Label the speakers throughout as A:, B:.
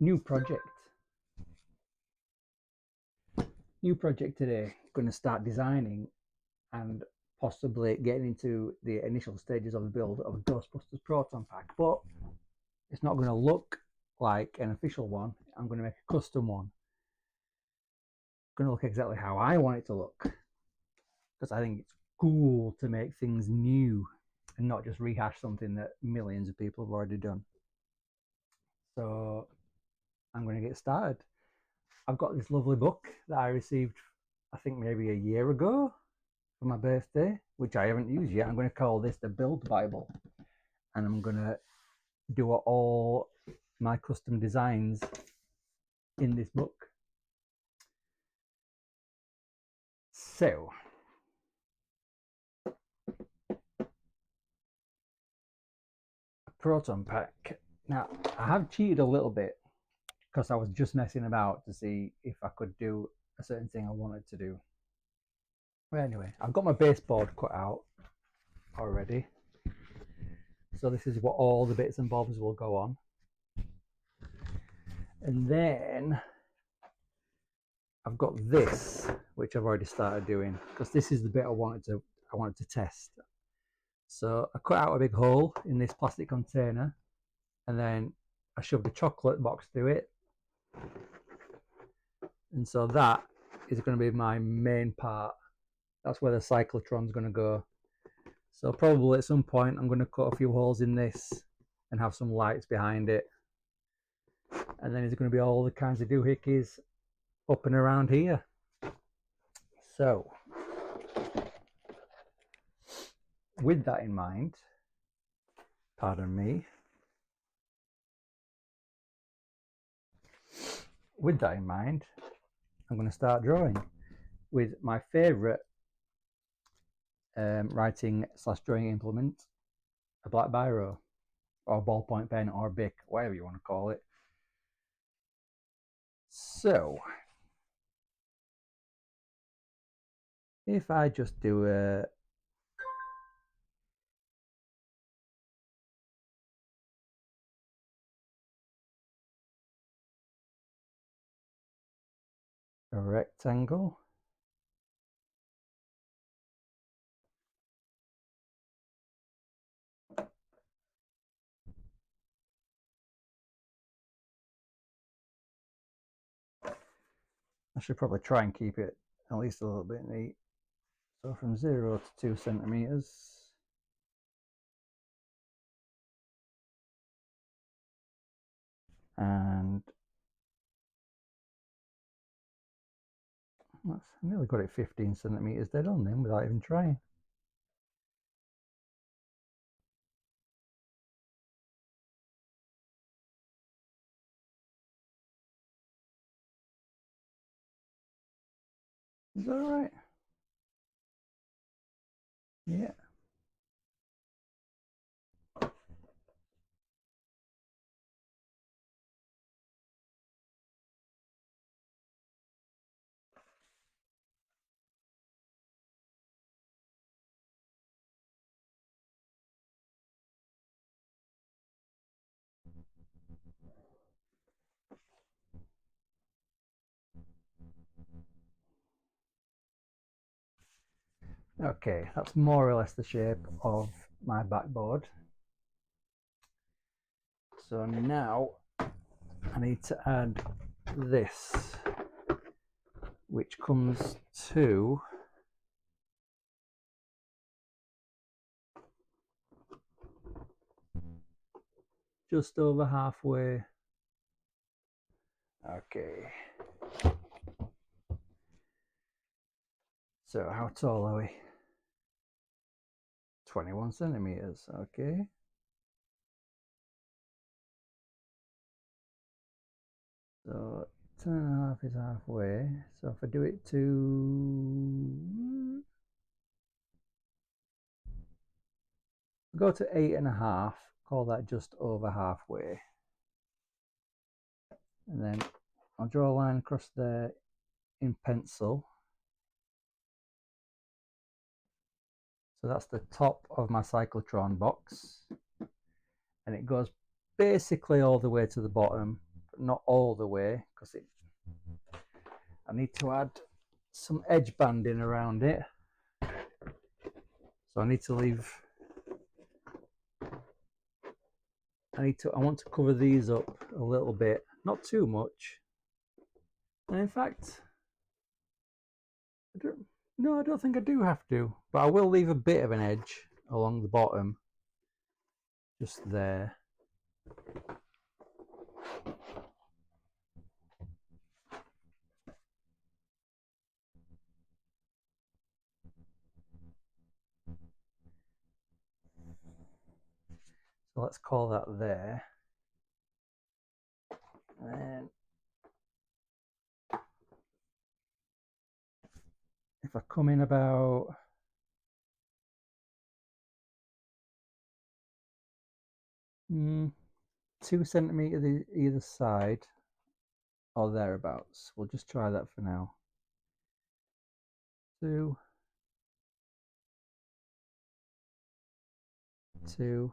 A: New project today. Going to start designing and possibly getting into the initial stages of the build of a Ghostbusters Proton Pack, but it's not going to look like an official one. I'm going to make a custom one. It's going to look exactly how I want it to look, because I think it's cool to make things new and not just rehash something that millions of people have already done. So I'm going to get started. I've got this lovely book that I received, I think maybe a year ago for my birthday, which I haven't used yet. I'm going to call this the Build Bible, and I'm going to do all my custom designs in this book. So a Proton Pack. Now I have cheated a little bit because I was just messing about to see if I could do a certain thing I wanted to do. But anyway, I've got my baseboard cut out already, so this is what all the bits and bobs will go on. And then I've got this, which I've already started doing, because this is the bit I wanted to test. So I cut out a big hole in this plastic container, and then I shoved a chocolate box through it. And so that is going to be my main part. That's where the cyclotron's going to go. So probably at some point I'm going to cut a few holes in this and have some lights behind it. And then there's going to be all the kinds of doohickeys up and around here. So with that in mind, pardon me, with that in mind, I'm going to start drawing with my favourite writing / drawing implement, a black biro or a ballpoint pen or a Bic, whatever you want to call it. So if I just do a rectangle, I should probably try and keep it at least a little bit neat. So from 0 to 2 centimeters. And I nearly got it 15 centimeters dead on then without even trying. Is that all right? Yeah. Okay, that's more or less the shape of my backboard. So now I need to add this, which comes to just over halfway. Okay. So how tall are we? 21 centimeters, okay. So 10.5 is halfway. So if I do it to go to 8.5, call that just over halfway. And then I'll draw a line across there in pencil. So that's the top of my cyclotron box, and it goes basically all the way to the bottom, but not all the way, because I need to add some edge banding around it. So I need to leave. I want to cover these up a little bit, not too much. And in fact, I don't think I do have to, but I will leave a bit of an edge along the bottom, just there. So let's call that there. And then if I come in about 2 centimeters either side or thereabouts, we'll just try that for now. 2, 2,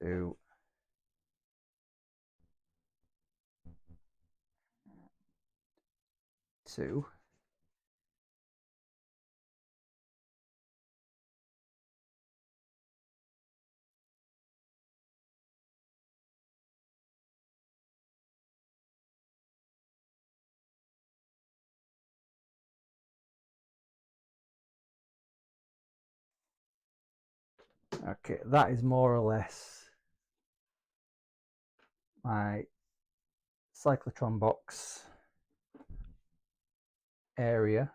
A: 2, 2. Okay, that is more or less my cyclotron box area.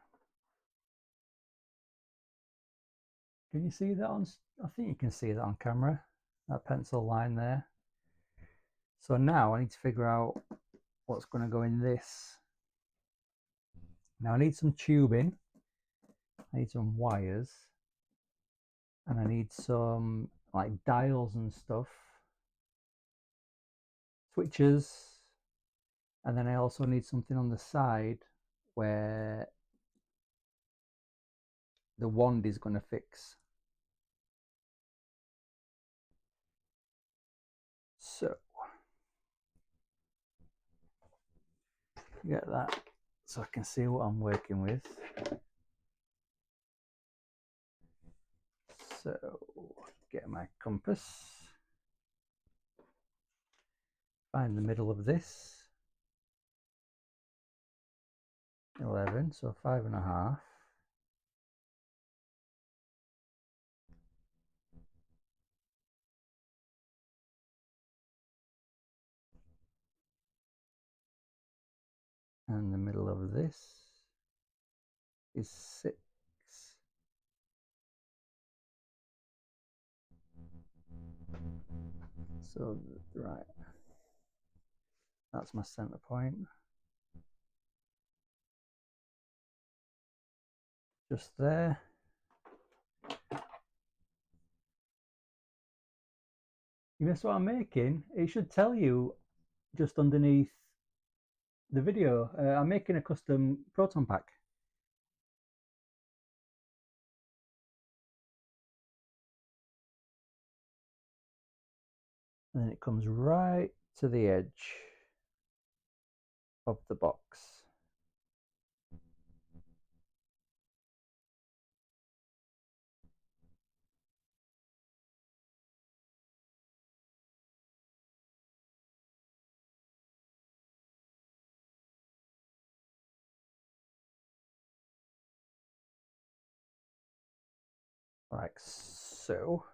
A: Can you see that on? I think you can see that on camera, that pencil line there. So now I need to figure out what's going to go in this. Now I need some tubing, I need some wires, and I need some like dials and stuff, switches, and then I also need something on the side where the wand is going to fix. So get that so I can see what I'm working with. So get my compass, find the middle of this, 11, so 5.5. And the middle of this is 6. So right, that's my center point. Just there. You missed what I'm making? It should tell you just underneath the video. I'm making a custom Proton Pack. And then it comes right to the edge of the box. Like so.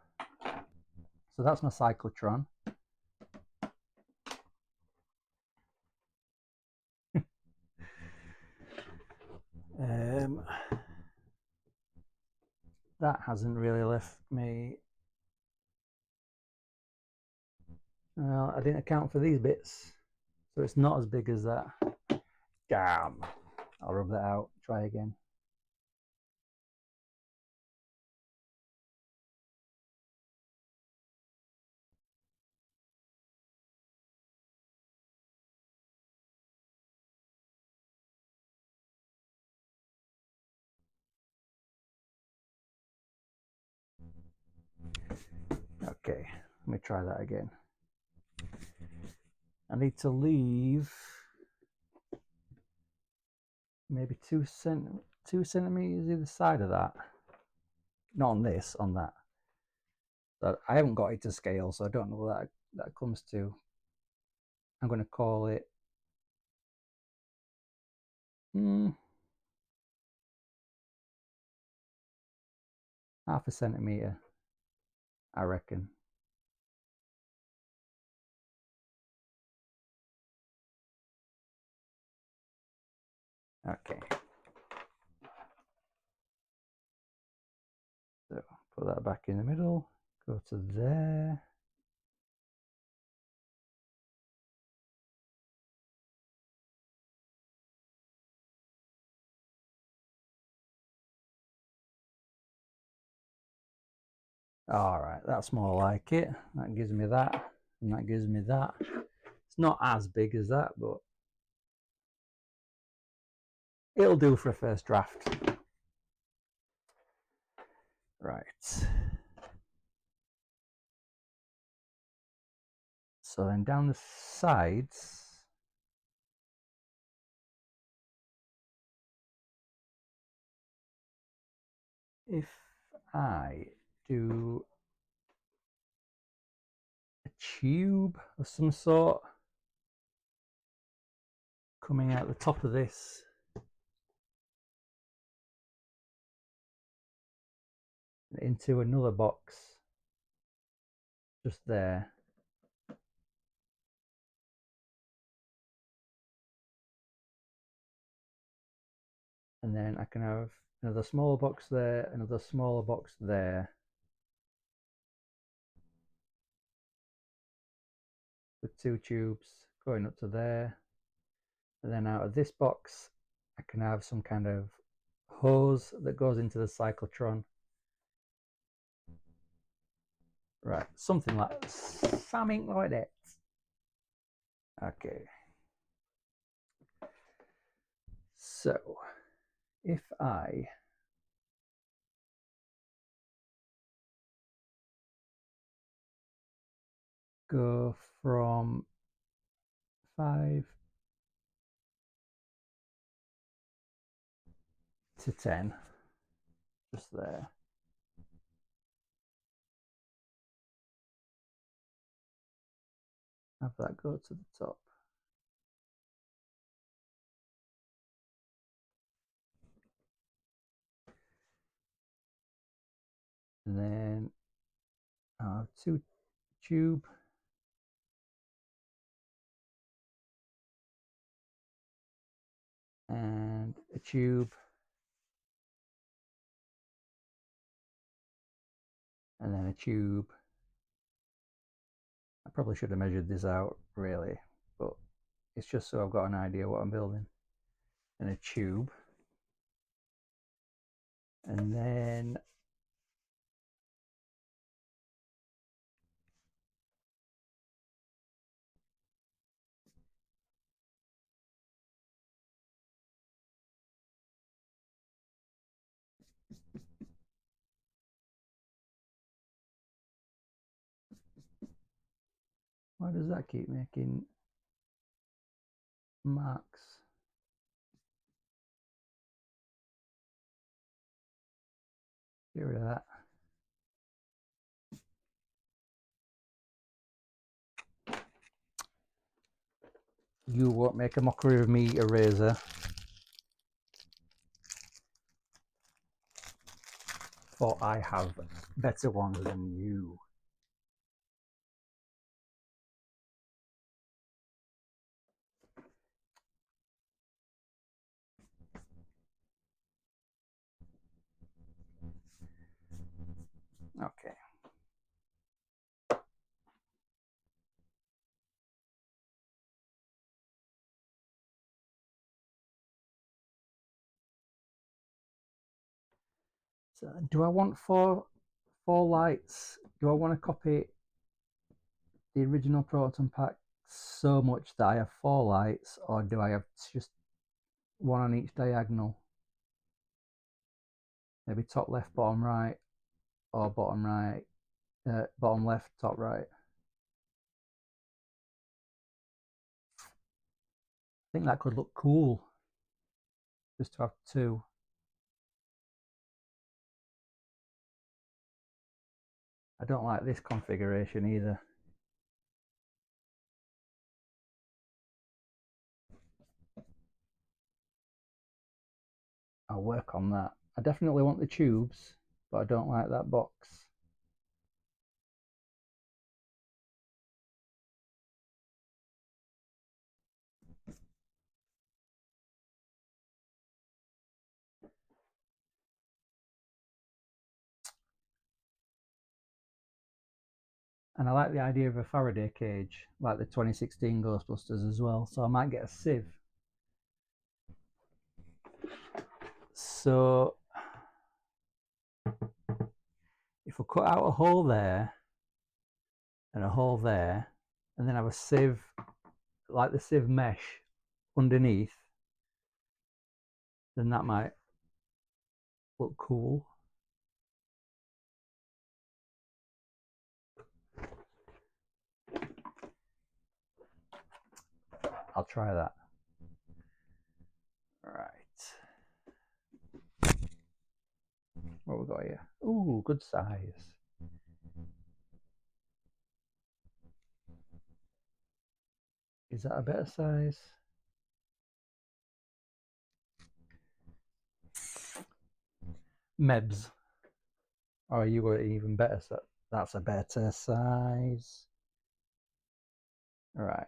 A: So that's my cyclotron. That hasn't really left me. Well, I didn't account for these bits, so it's not as big as that. Damn. I'll rub that out. Try again. me try that again. I need to leave maybe 2 centimeters either side of that. Not on this, on that. But I haven't got it to scale, so I don't know what that comes to. I'm going to call it half a centimeter, I reckon. Okay. So put that back in the middle, go to there. All right, that's more like it. That gives me that, and that gives me that. It's not as big as that, but it'll do for a first draft. Right. So then down the sides, if I do a tube of some sort coming out the top of this, into another box just there, and then I can have another smaller box there, another smaller box there, with 2 tubes going up to there, and then out of this box I can have some kind of hose that goes into the cyclotron. Right, something like that. Okay. So if I go from 5 to 10, just there, have that go to the top. And then I'll have 2 tube, and a tube, and then a tube. I probably should have measured this out really, but it's just so I've got an idea what I'm building. And a tube, and then why does that keep making marks? Get rid of that. You won't make a mockery of me, eraser. For I have better ones than you. Okay. So do I want four lights? Do I want to copy the original Proton Pack so much that I have 4 lights, or do I have just one on each diagonal? Maybe top left, bottom right, or bottom right, bottom left, top right. think that could look cool, just to have two. I don't like this configuration either. I'll work on that. I definitely want the tubes, but I don't like that box. And I like the idea of a Faraday cage, like the 2016 Ghostbusters as well, so I might get a sieve. So if we cut out a hole there and a hole there, and then have a sieve, like the sieve mesh underneath, then that might look cool. I'll try that. Right. What we got here? Ooh, good size. Is that a better size? Mebs. Oh, you got even better. So that's a better size. All right.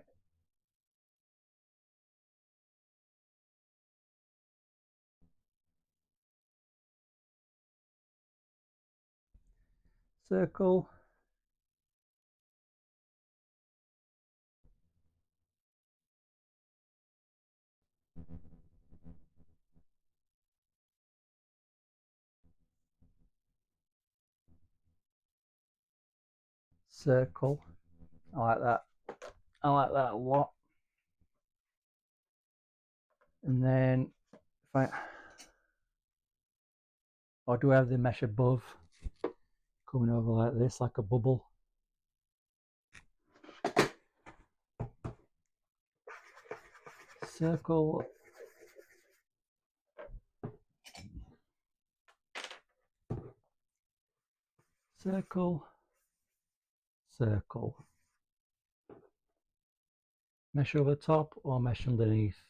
A: Circle. Circle. I like that. I like that a lot. And then if I, or do I have the mesh above coming over like this, like a bubble? Circle. Circle. Circle. Mesh over top or mesh underneath?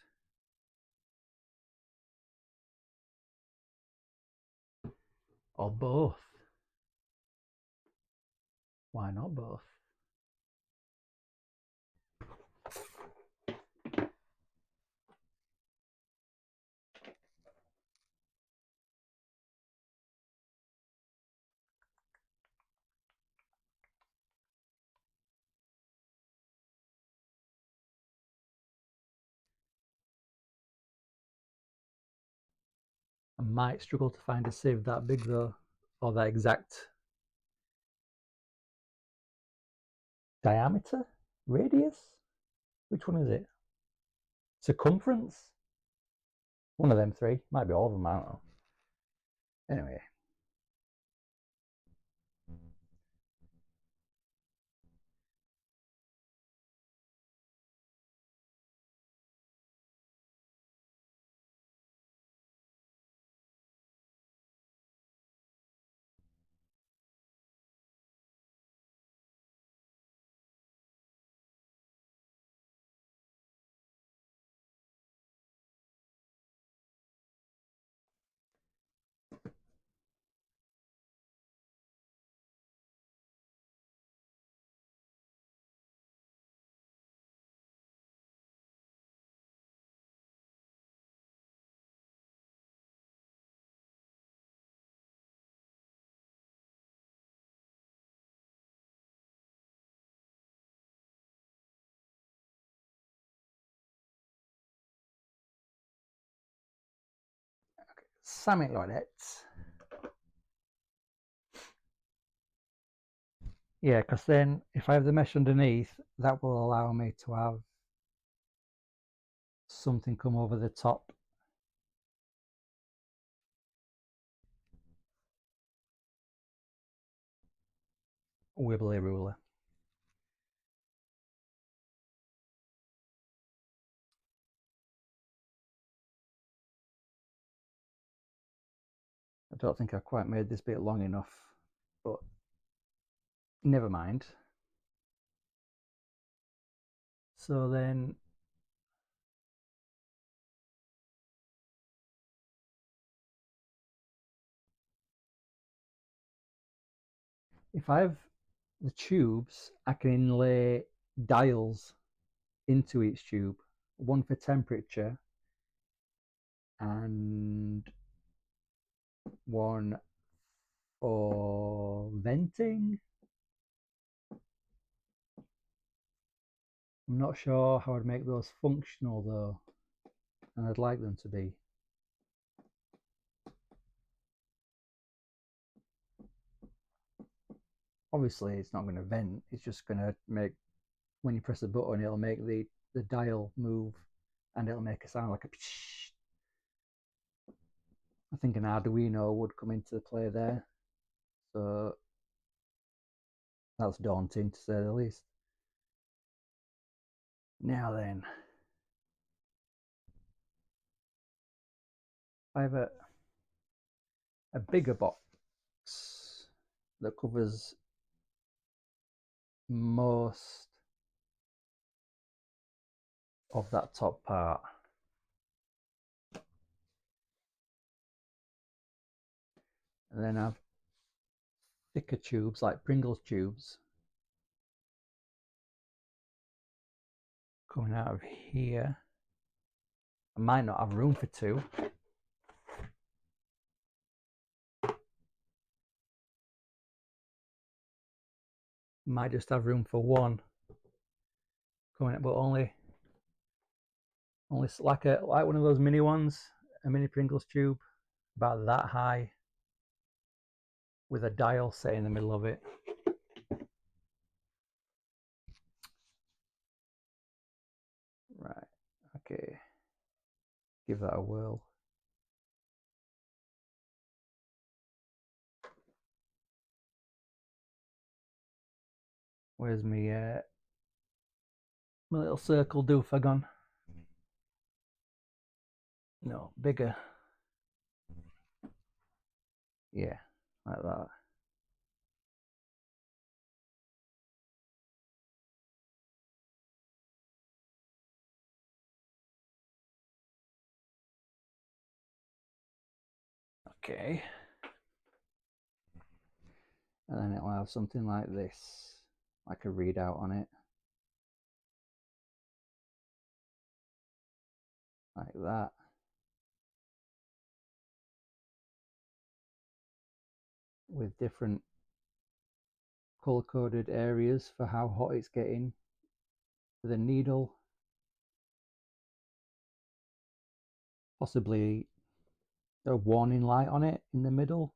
A: Or both? Why not both? I might struggle to find a sieve that big though, or that exact diameter, radius. Which one is it? Circumference? One of them three. Might be all of them, I don't know. Anyway. Something like that. Yeah, because then if I have the mesh underneath, that will allow me to have something come over the top. Wibbly ruler. don't think I quite made this bit long enough, but never mind. So then if I have the tubes, I can inlay dials into each tube, one for temperature and one for venting. I'm not sure how I'd make those functional though, and I'd like them to be. Obviously it's not going to vent, it's just going to make, when you press a button, it'll make the dial move and it'll make a sound like a psh. I think an Arduino would come into play there, so that's daunting to say the least. Now then, I have a bigger box that covers most of that top part. And then I have thicker tubes like Pringles tubes coming out of here. I might not have room for two. Might just have room for one coming out, but only like one of those mini ones, a mini Pringles tube, about that high, with a dial set in the middle of it. Right, okay, give that a whirl. Where's my little circle doofer gone? No, bigger. Yeah, like that. Okay. And then it'll have something like this, like a readout on it. Like that. With different color-coded areas for how hot it's getting. With a needle. Possibly a warning light on it in the middle.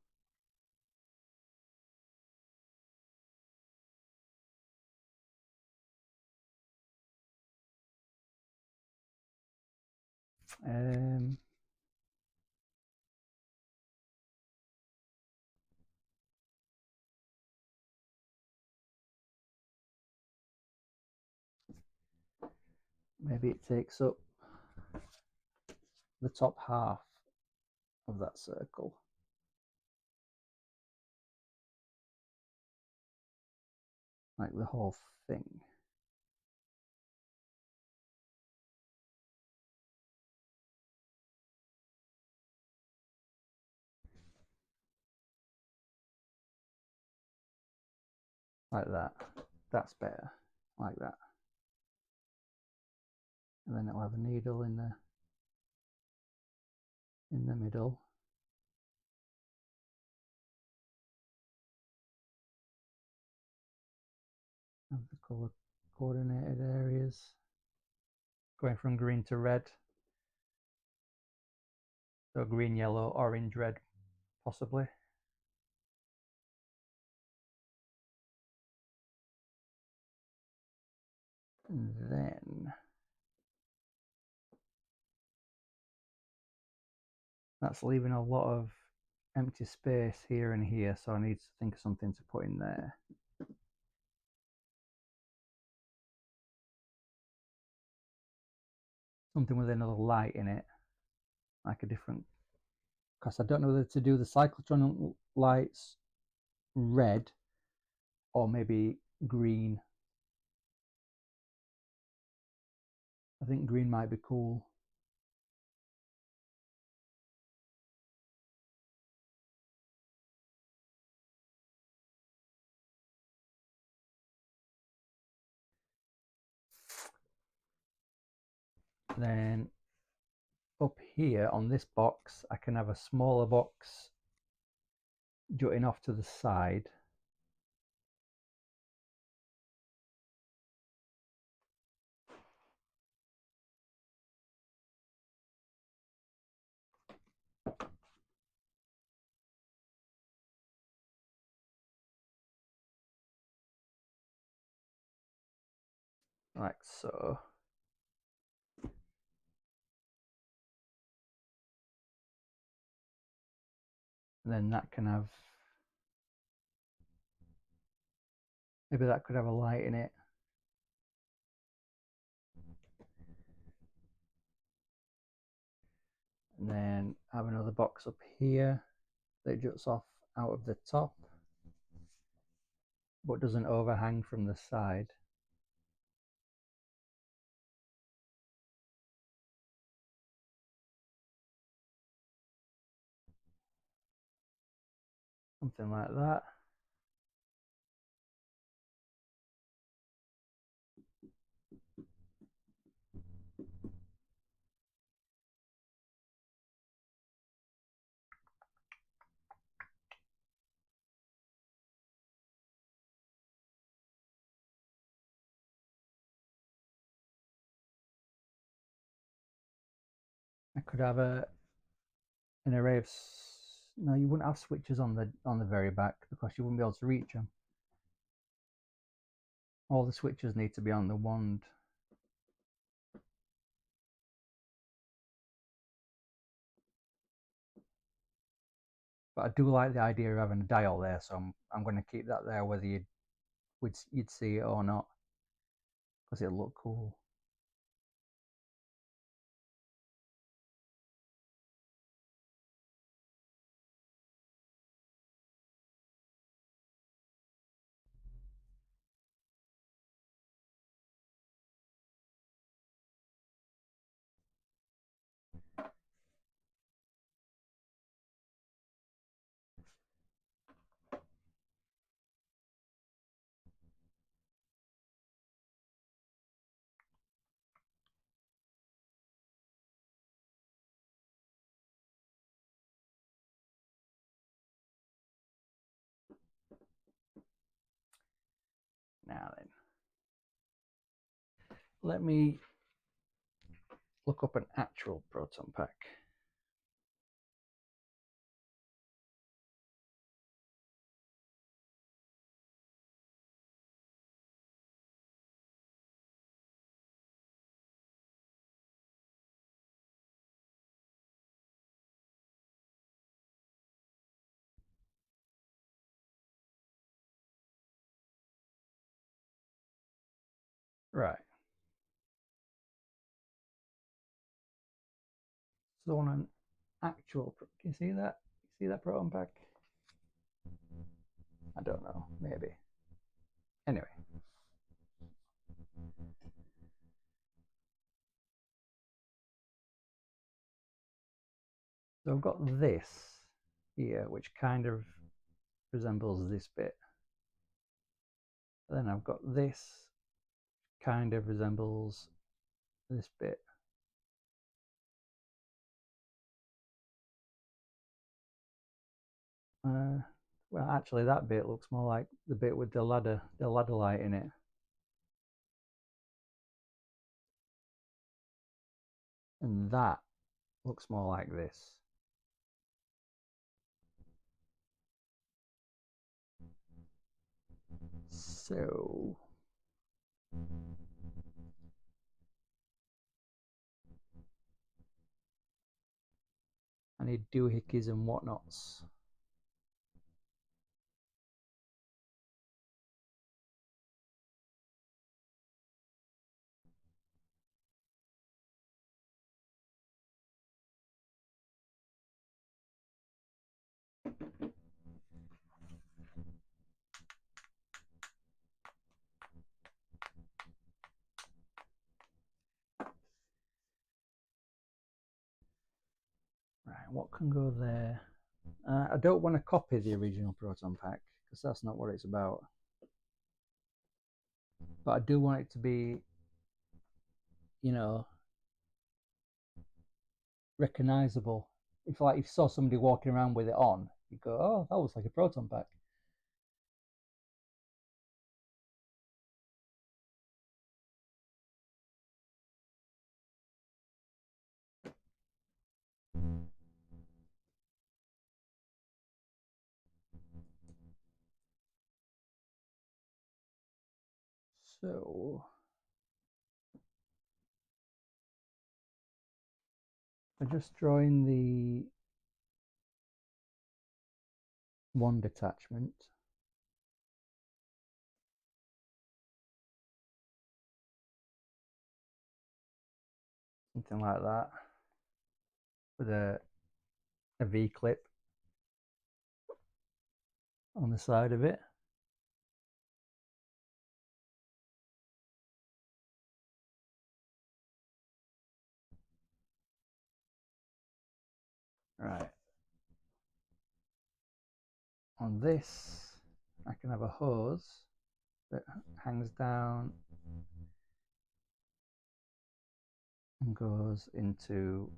A: Maybe it takes up the top half of that circle. Like the whole thing. Like that. That's better. Like that. And then it'll have a needle in the middle. Of the color coordinated areas. Going from green to red. So green, yellow, orange, red, possibly. And then that's leaving a lot of empty space here and here, so I need to think of something to put in there. Something with another light in it, like a different because I don't know whether to do the cyclotron lights red or maybe green. I think green might be cool. Then up here on this box, I can have a smaller box jutting off to the side. Like so. And then that can have, maybe that could have a light in it. And then have another box up here that juts off out of the top but doesn't overhang from the side. Something like that. I could have an array of, no, you wouldn't have switches on the very back because you wouldn't be able to reach them. All the switches need to be on the wand. But I do like the idea of having a dial there, so I'm going to keep that there whether you'd see it or not, because it'll look cool. Now then, let me look up an actual Proton Pack. Right. So on an actual, can you see that? See that Proton Pack? I don't know, maybe. Anyway. So I've got this here, which kind of resembles this bit. Then I've got this, kind of resembles this bit. Well, actually, that bit looks more like the bit with the ladder light in it. And that looks more like this. So I need doohickeys and whatnots. Right, what can go there? I don't want to copy the original Proton Pack because that's not what it's about. But I do want it to be, you know, recognizable. If you saw somebody walking around with it on, you go, "Oh, that looks like a Proton Pack." So I'm just drawing the wand attachment. Something like that. With a V-clip on the side of it. Right. On this, I can have a hose that hangs down and goes into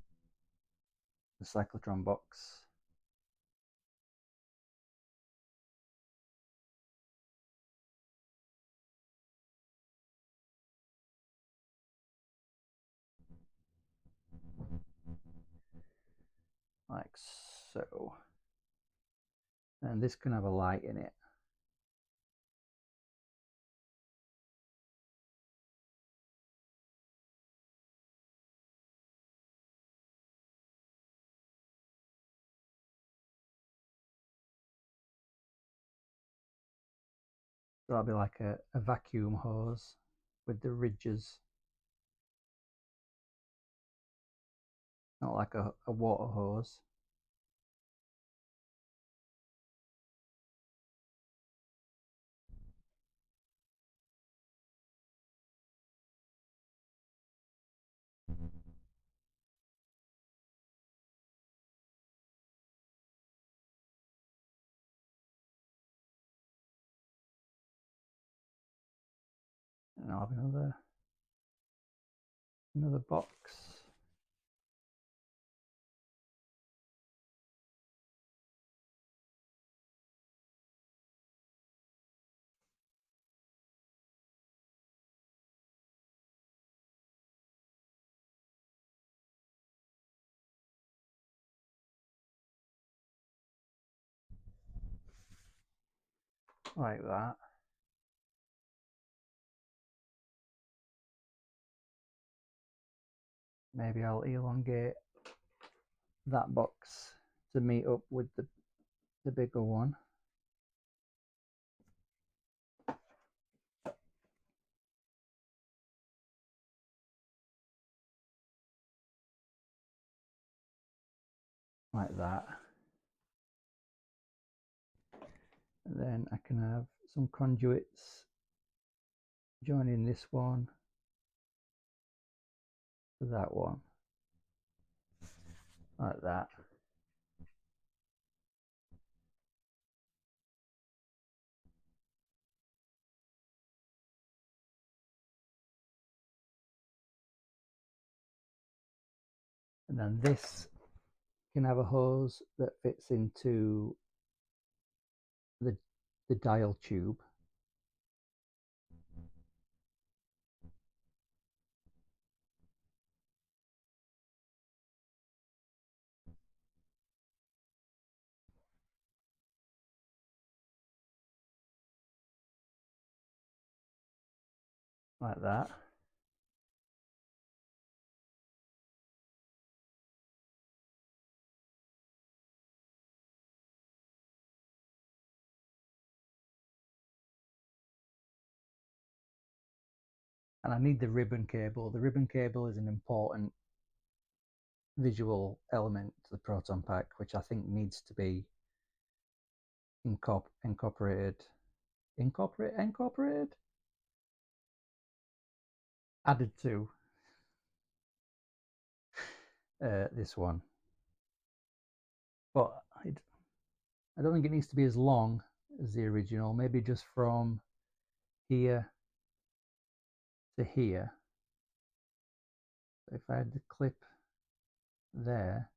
A: the cyclotron box. Like so. And this can have a light in it. So that'll be like a vacuum hose with the ridges. Not like a water hose. And I'll have another box. Like that. Maybe I'll elongate that box to meet up with the bigger one. Like that. And then I can have some conduits joining this one to that one. Like that. And then this can have a hose that fits into the dial tube. Like that. And I need the ribbon cable. The ribbon cable is an important visual element to the Proton Pack, which I think needs to be incorporated, added to this one. But I don't think it needs to be as long as the original. Maybe just from here to here. So if I had the clip there,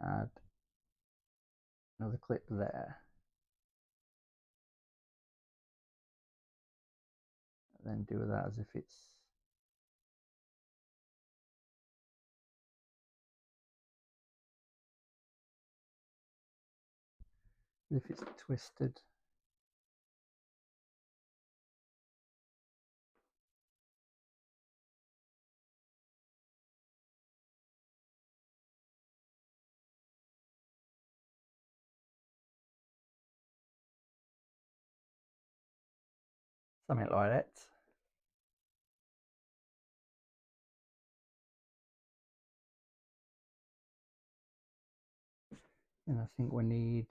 A: add another clip there, and then do that as if it's twisted. Something like that. And I think we need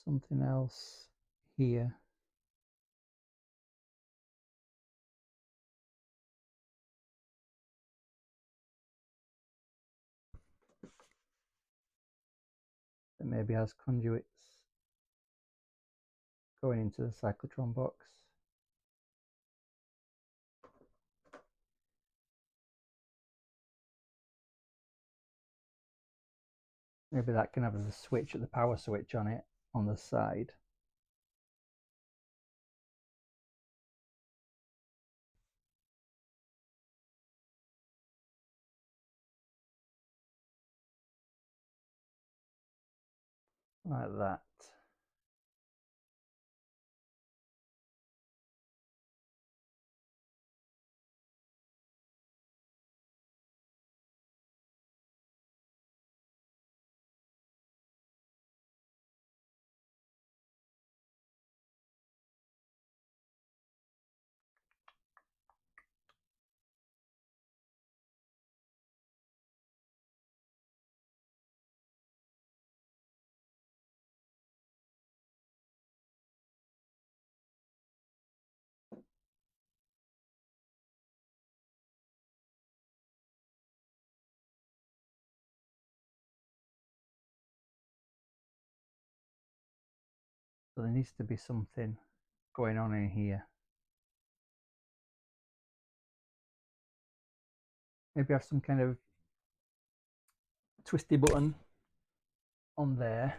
A: something else here. That maybe has conduits going into the cyclotron box. Maybe that can have the switch, the power switch on it on the side. Like that. So there needs to be something going on in here. Maybe have some kind of twisty button on there.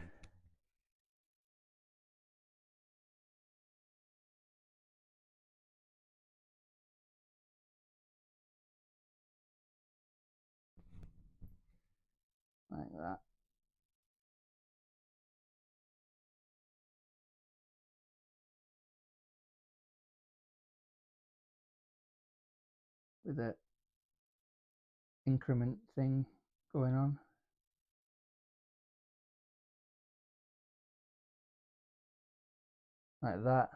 A: Like that. With a increment thing going on. Like that.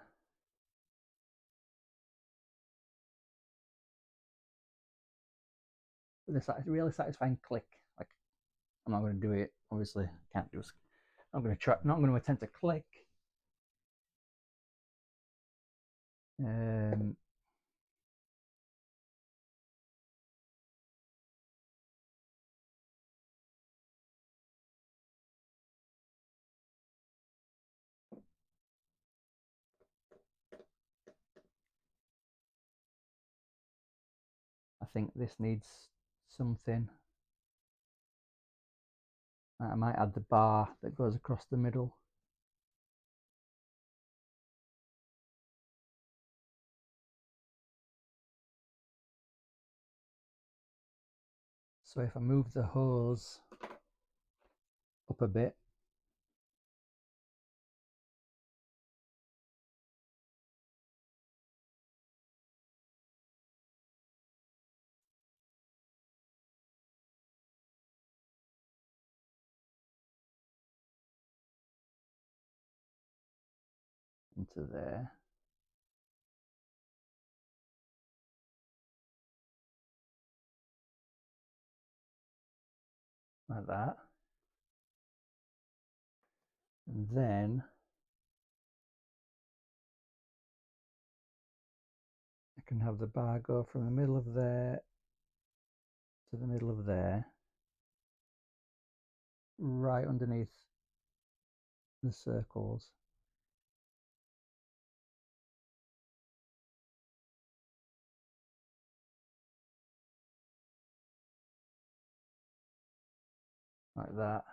A: With a really satisfying click. Like, I'm not going to do it, obviously. Can't do it. I'm going to try, not going to attempt to click. I think this needs something. I might add the bar that goes across the middle. So if I move the hose up a bit, into there. like that. And then I can have the bar go from the middle of there to the middle of there, right underneath the circles. Like that.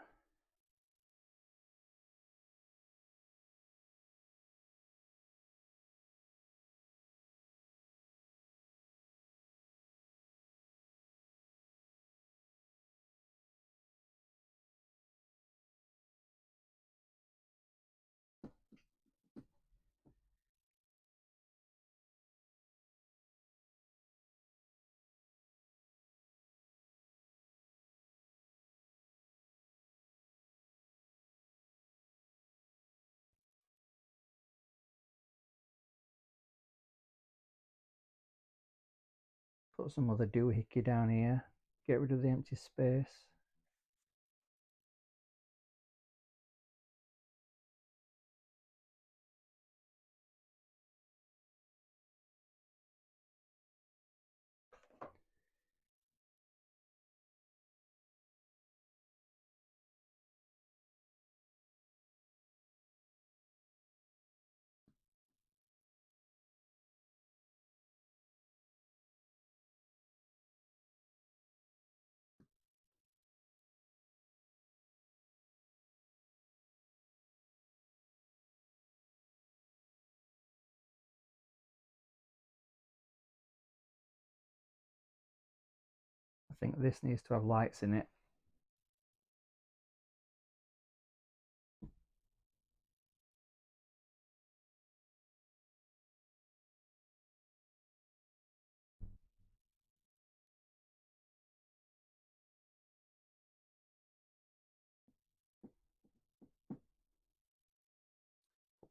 A: Put some other doohickey down here. Get rid of the empty space. I think this needs to have lights in it.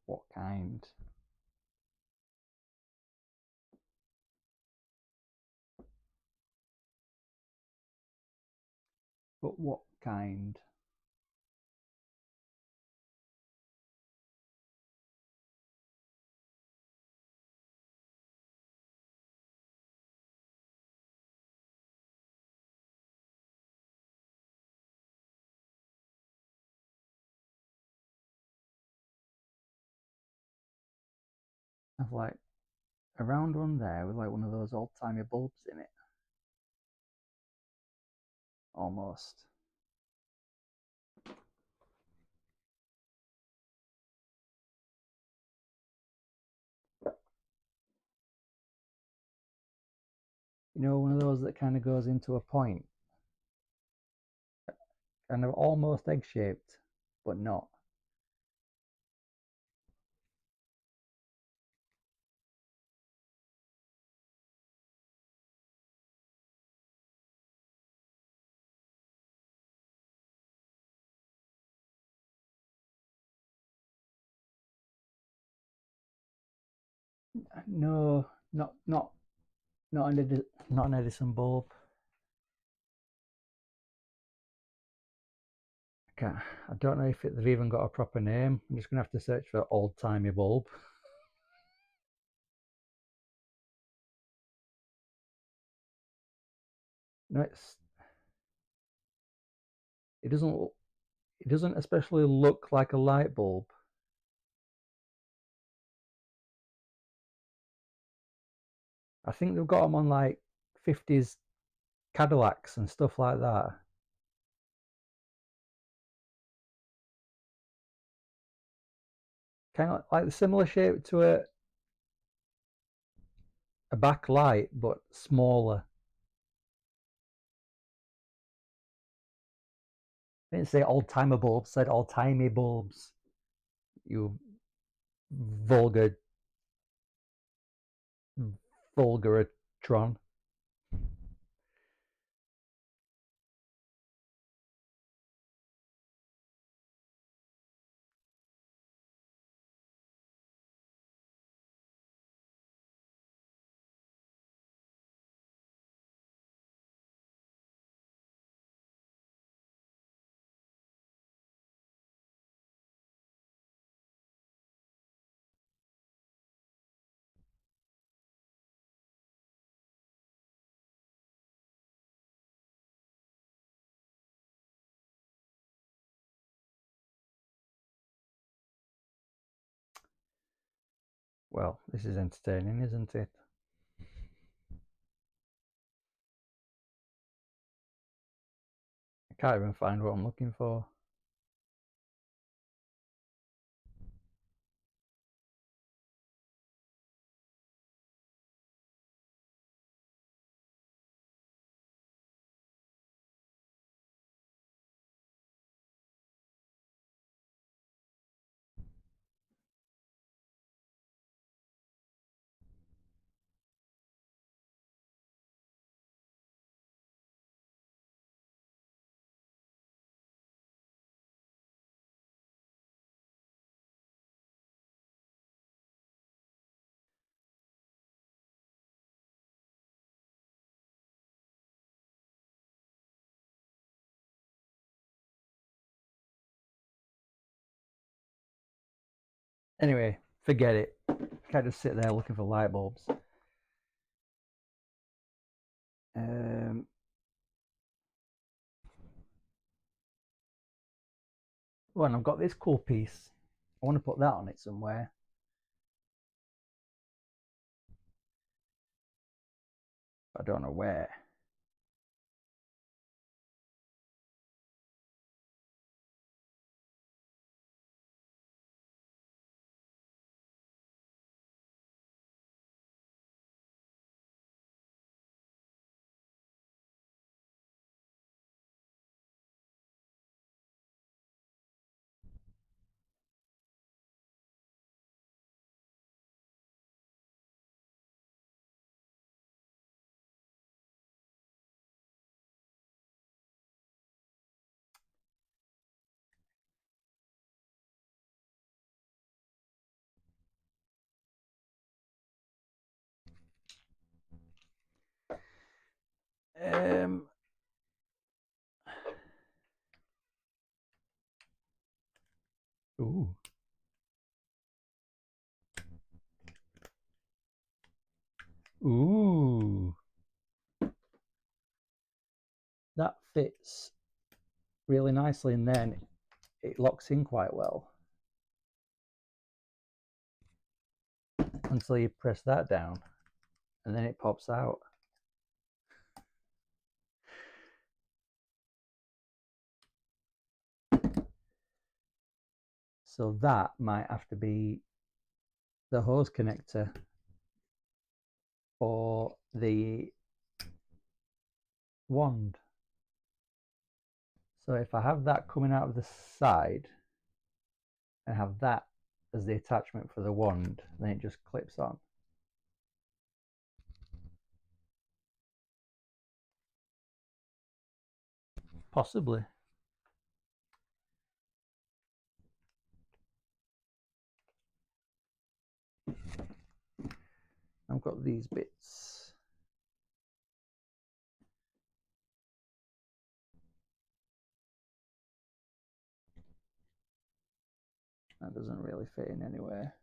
A: What kind? But what kind? I've like a round one there with like one of those old-timey bulbs in it. Almost. You know, one of those that kind of goes into a point. Kind of almost egg-shaped, but not. No, not an Edison bulb. I don't know if they've even got a proper name. I'm just gonna have to search for old-timey bulb. No, it doesn't especially look like a light bulb. I think they've got them on like 50s Cadillacs and stuff like that. Kind of like the similar shape to a backlight, but smaller. I didn't say old-timer bulbs, I said old-timey bulbs. You vulgar vulgaratron. Well, this is entertaining, isn't it? I can't even find what I'm looking for. Anyway, forget it. Can't just sit there looking for light bulbs. Well, and I've got this cool piece. I want to put that on it somewhere. I don't know where. Ooh. Ooh. That fits really nicely, and then it locks in quite well until you press that down, and then it pops out. So that might have to be the hose connector for the wand. So if I have that coming out of the side and have that as the attachment for the wand, then it just clips on. Possibly. I've got these bits. That doesn't really fit in anywhere.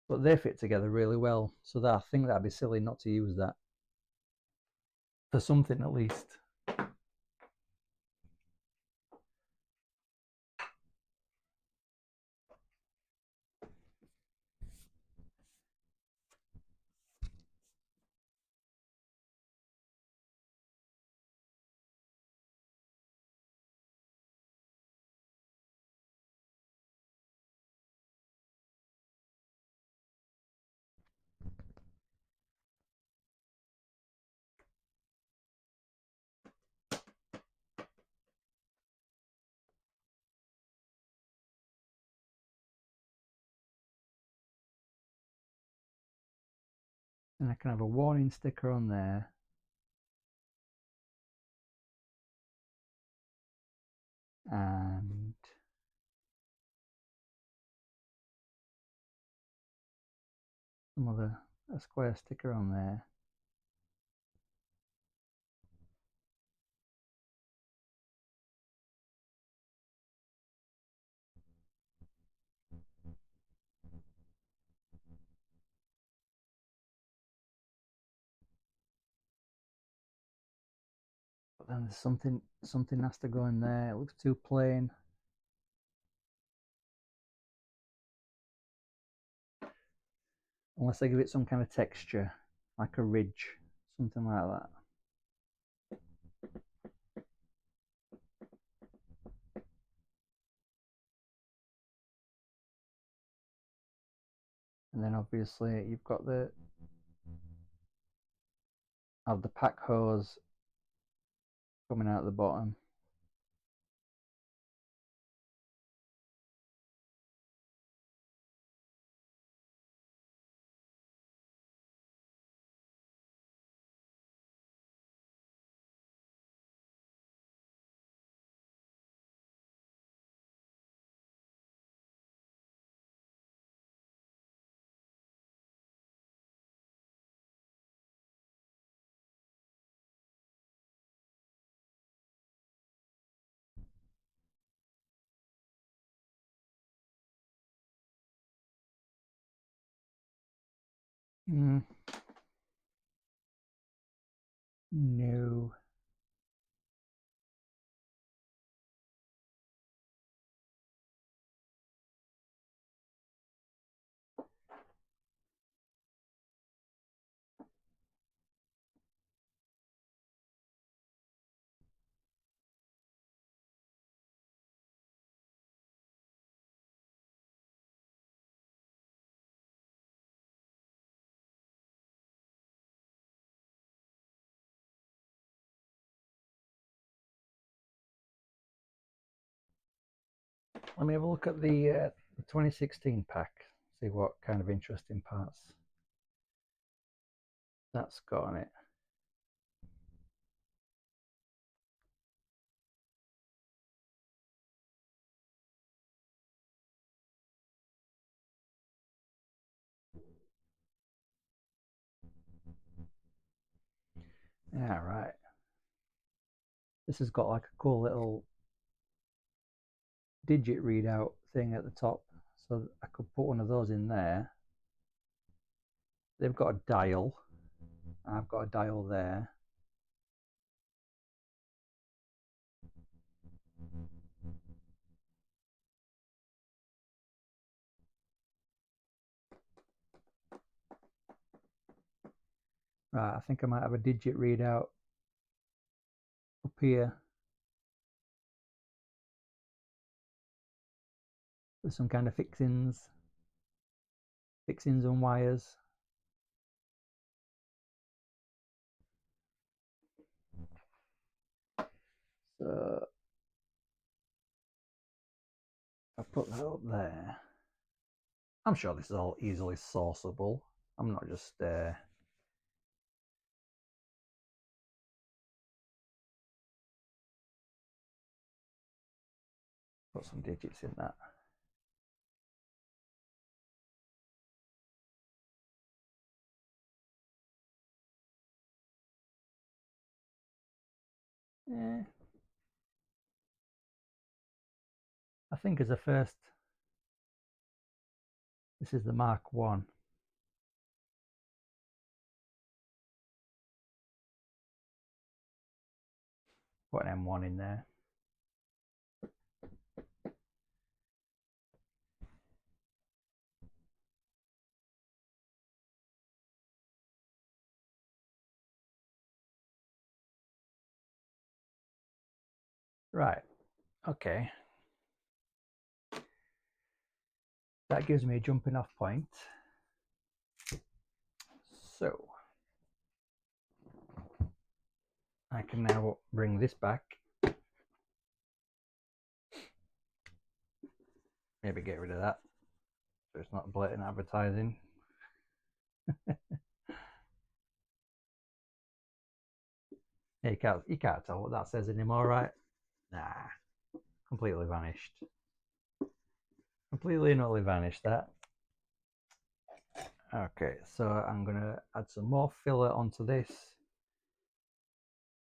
A: But they fit together really well, so that I think that'd be silly not to use that. For something at least. And I can have a warning sticker on there. And a square sticker on there. But then there's something has to go in there. It looks too plain. unless I give it some kind of texture, like a ridge, something like that. And then obviously you've got the pack hose coming out the bottom. No. Let me have a look at the 2016 pack, see what kind of interesting parts that's got on it. Yeah, right. This has got like a cool little digit readout thing at the top, so I could put one of those in there. They've got a dial. I've got a dial there. Right, I think I might have a digit readout up here with some kind of fixings and wires. So I'll put that up there. I'm sure this is all easily sourceable. I'm not just put some digits in that. Yeah. I think as a first, this is the Mark 1. Put an M1 in there. Right, okay. That gives me a jumping off point. So I can now bring this back. Maybe get rid of that so it's not blatant advertising. Yeah, you can't tell what that says anymore, right? Nah, completely vanished. Completely and utterly vanished, that. Okay, so I'm gonna add some more filler onto this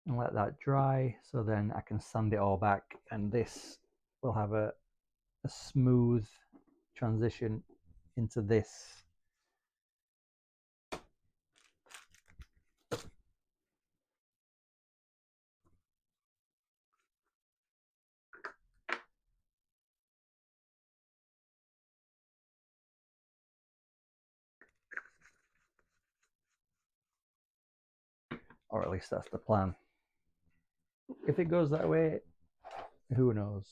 A: and let that dry, so then I can sand it all back, and this will have a smooth transition into this. or at least that's the plan. If it goes that way, who knows?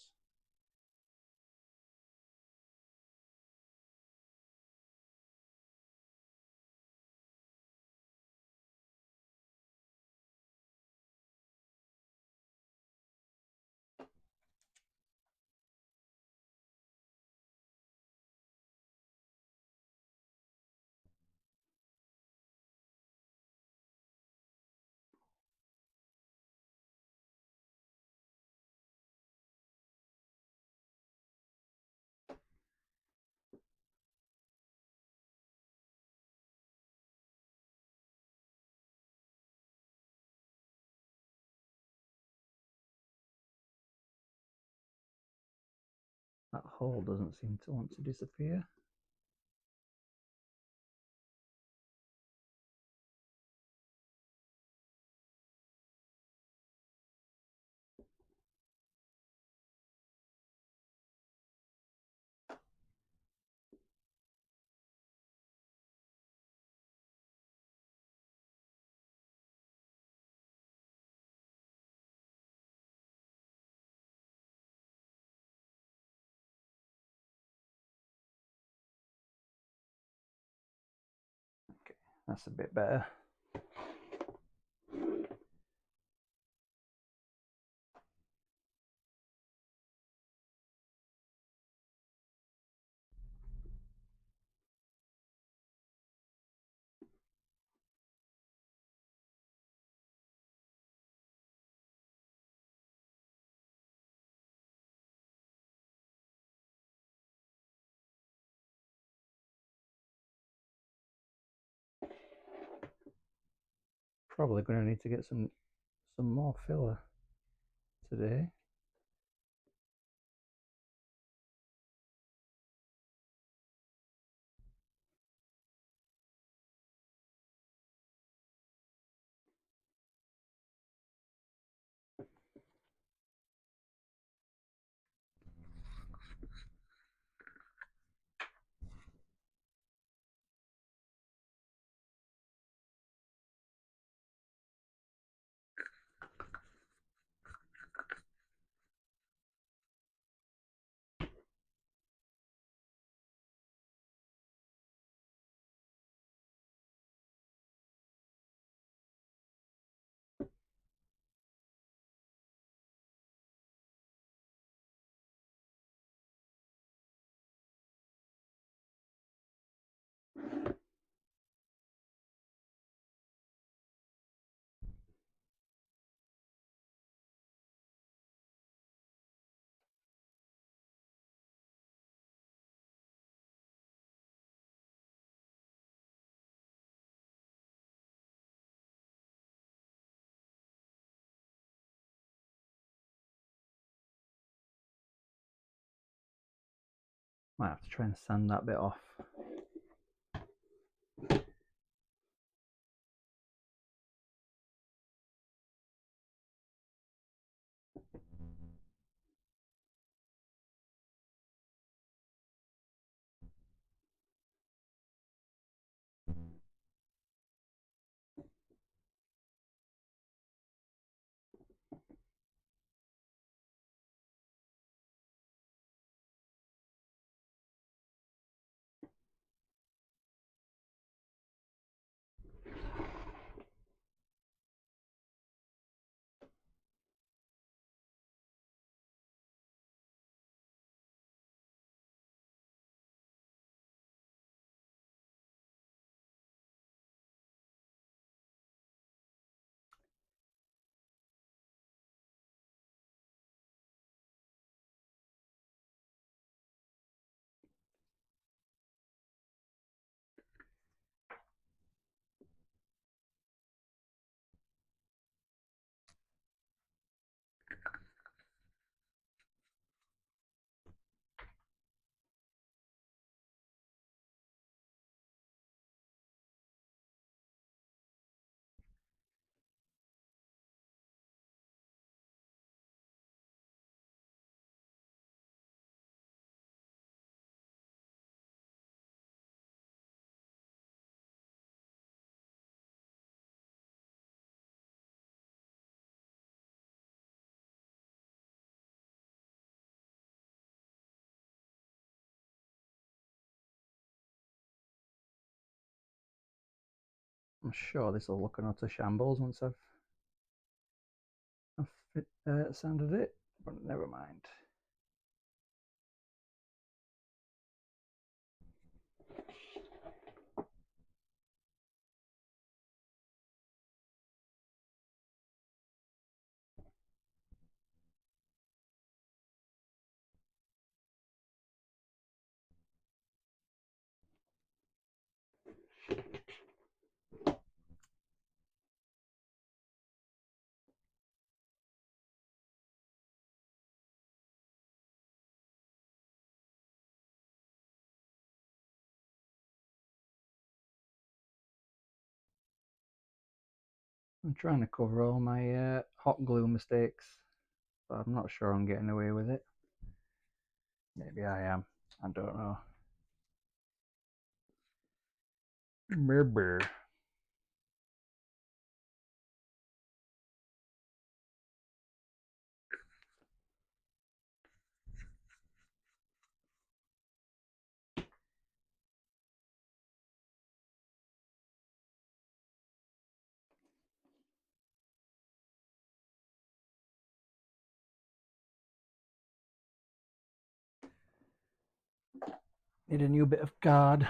A: That hole doesn't seem to want to disappear. Okay, that's a bit better. Probably going to need to get some more filler today. Might have to try and sand that bit off. I'm sure this will look an utter shambles once I've sanded it, but never mind. I'm trying to cover all my hot glue mistakes, but I'm not sure I'm getting away with it. Maybe I am. I don't know. Brr. Need a new bit of card.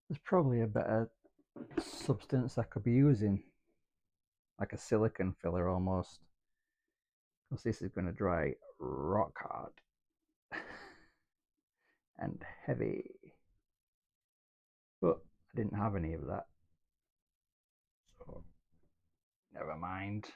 A: There's probably a better substance I could be using, like a silicone filler almost, because this is going to dry rock hard and heavy. But I didn't have any of that, so never mind.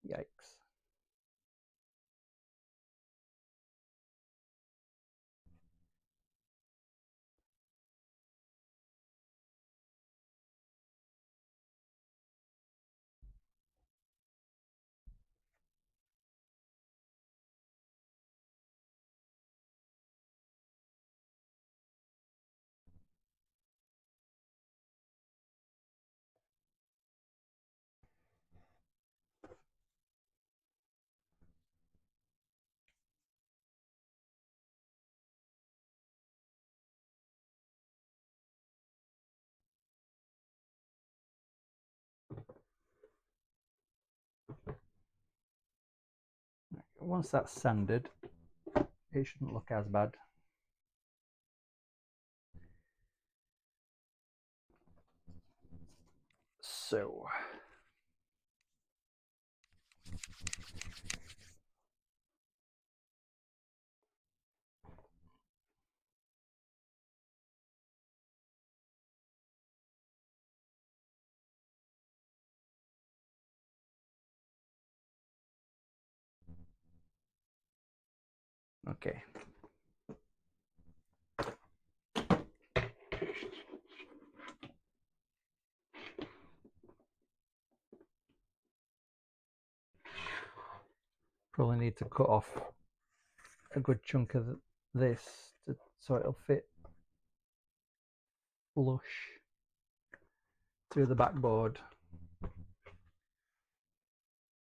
A: Yikes. Once that's sanded, it shouldn't look as bad. So okay. Probably need to cut off a good chunk of this so it'll fit flush through the backboard.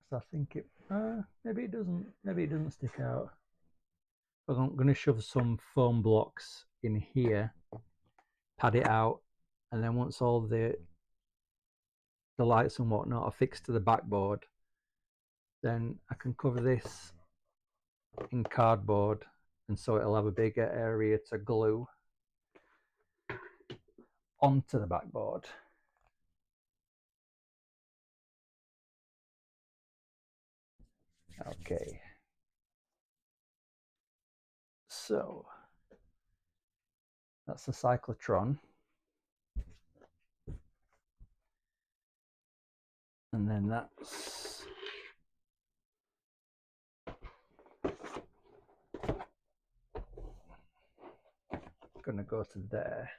A: So I think it maybe it doesn't stick out. But I'm going to shove some foam blocks in here, pad it out, and then once all the lights and whatnot are fixed to the backboard, then I can cover this in cardboard, and so it'll have a bigger area to glue onto the backboard. Okay, so that's the cyclotron, and then that's gonna go to there.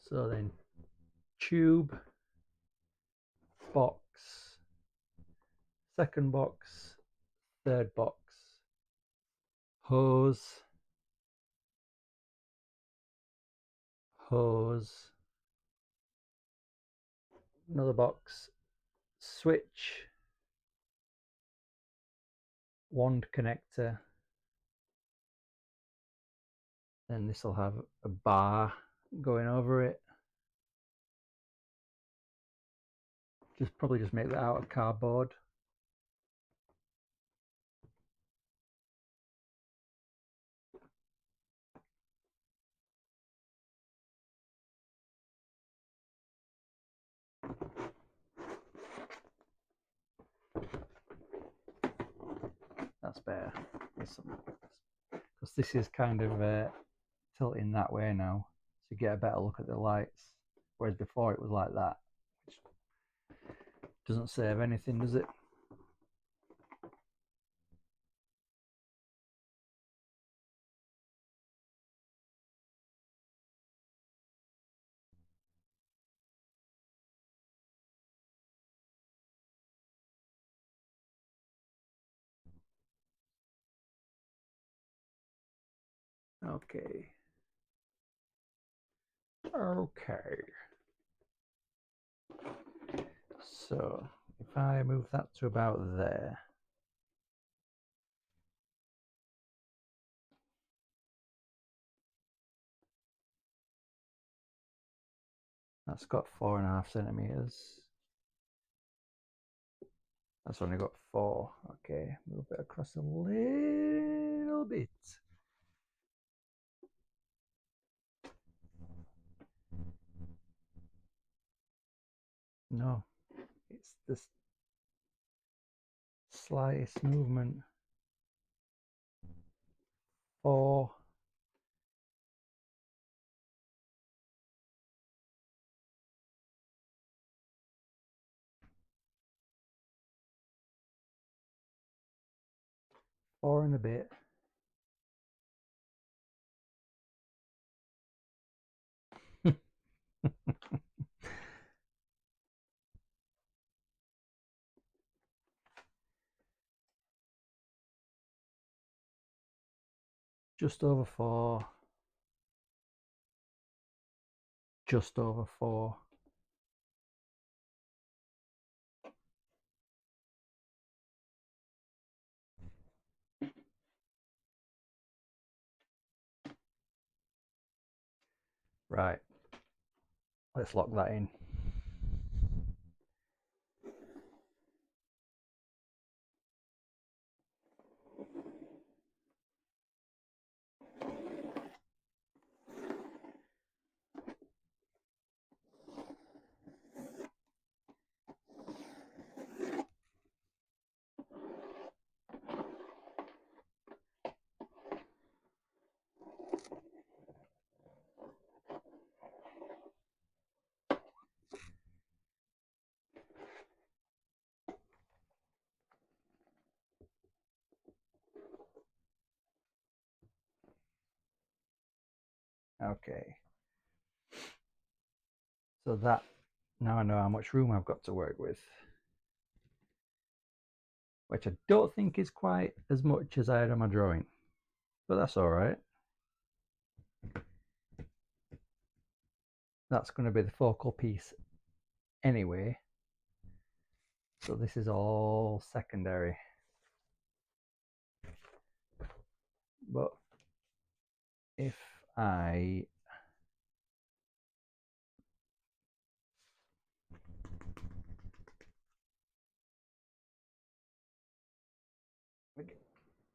A: So then tube, box, second box, third box, hose, another box, switch, wand connector, then this will have a bar going over it. Probably just make that out of cardboard. That's better. Because this is kind of tilting that way now, so you get a better look at the lights. Whereas before it was like that, which doesn't save anything, does it? Okay. Okay. So if I move that to about there, that's got 4.5 centimeters. That's only got 4. Okay, move it across a little bit. No, it's the slightest movement. 4. Four and a bit. Just over 4. Just over 4. Right. Let's lock that in. Okay. So that, now I know how much room I've got to work with, which I don't think is quite as much as I had on my drawing, but that's all right. That's going to be the focal piece anyway, so this is all secondary. But if I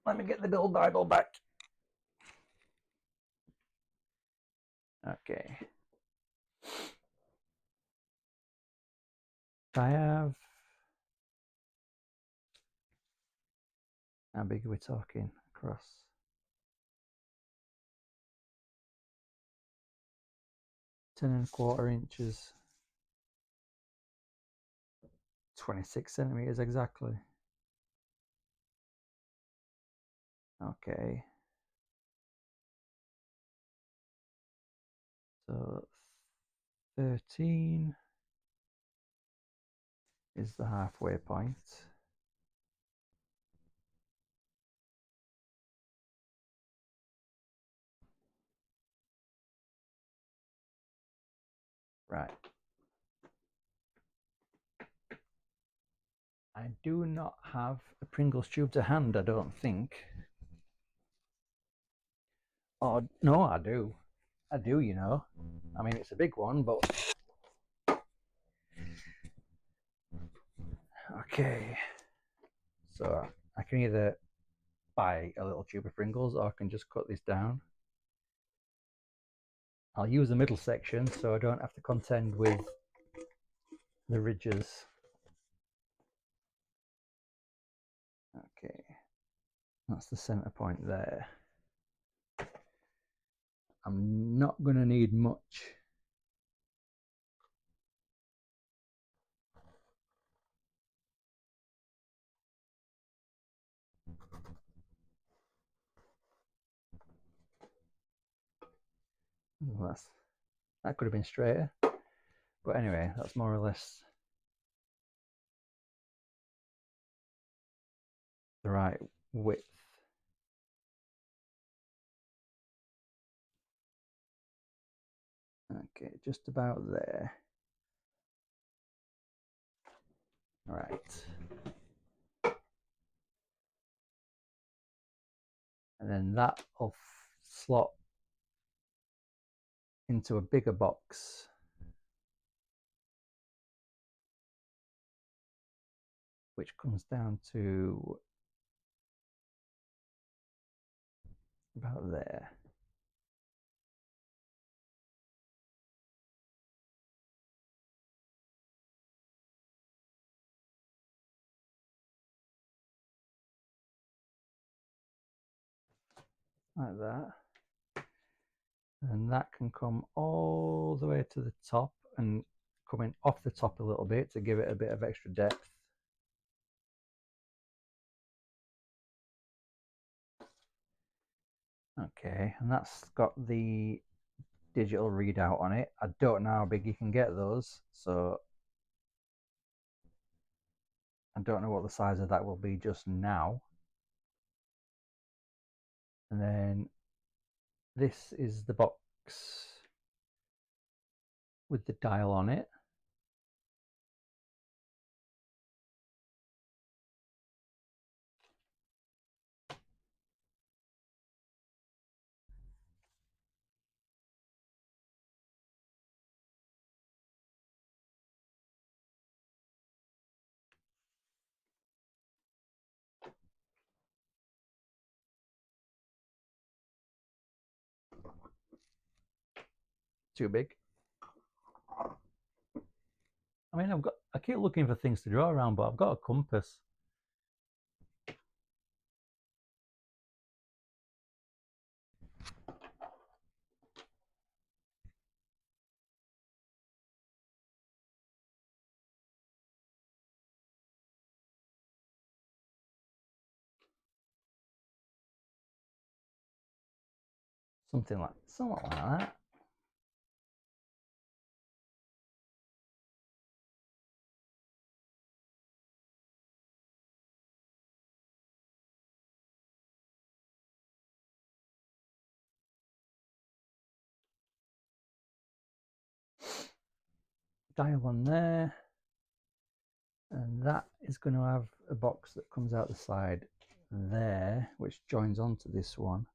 A: let me get the Build Bible back. Okay. I have, how big are we talking across? 10¼ inches, 26 centimeters exactly. Okay. So 13 is the halfway point. Right. I do not have a Pringles tube to hand, I don't think. Oh, no, I do. I do, you know. I mean, it's a big one, but... Okay. So I can either buy a little tube of Pringles or I can just cut this down. I'll use the middle section so I don't have to contend with the ridges. Okay, that's the center point there. I'm not going to need much. Well, that could have been straighter, but anyway, that's more or less the right width. Okay, just about there. All right. And then that will slot into a bigger box. Which comes down to about there. Like that. And that can come all the way to the top and coming off the top a little bit to give it a bit of extra depth. Okay, and that's got the digital readout on it. I don't know how big you can get those, so I don't know what the size of that will be just now. And then this is the box with the dial on it. Too big. I mean, I keep looking for things to draw around, but I've got a compass. Something like that. dial on there, and that is going to have a box that comes out the side there, which joins onto this one.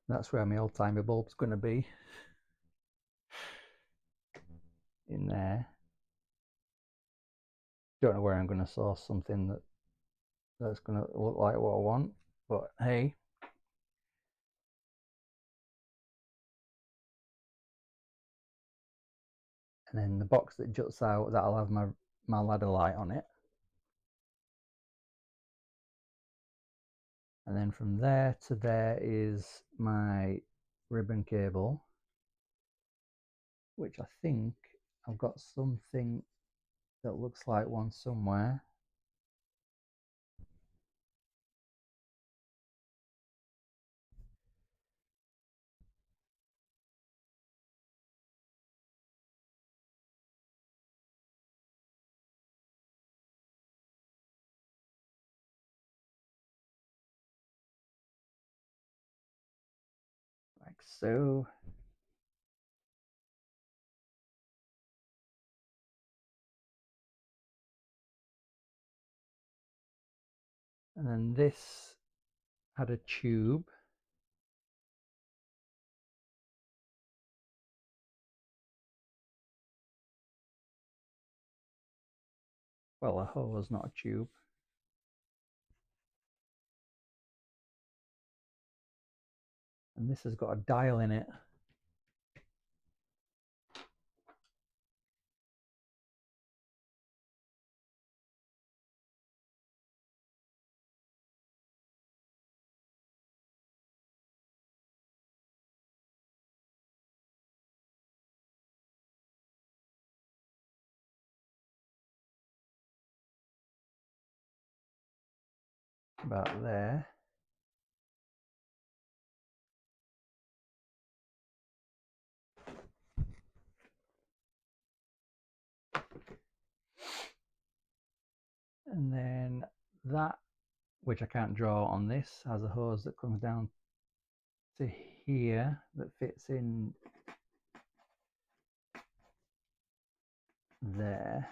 A: That's where my old-timey bulb's going to be, in there. Don't know where I'm going to source something that's going to look like what I want, but hey. And then the box that juts out, that'll have my ladder light on it. And then from there to there is my ribbon cable, which I think I've got something that looks like one somewhere. Like so. And then this had a tube. Well, a hose, not a tube. And this has got a dial in it. About there. And then that, which I can't draw on this, has a hose that comes down to here that fits in there.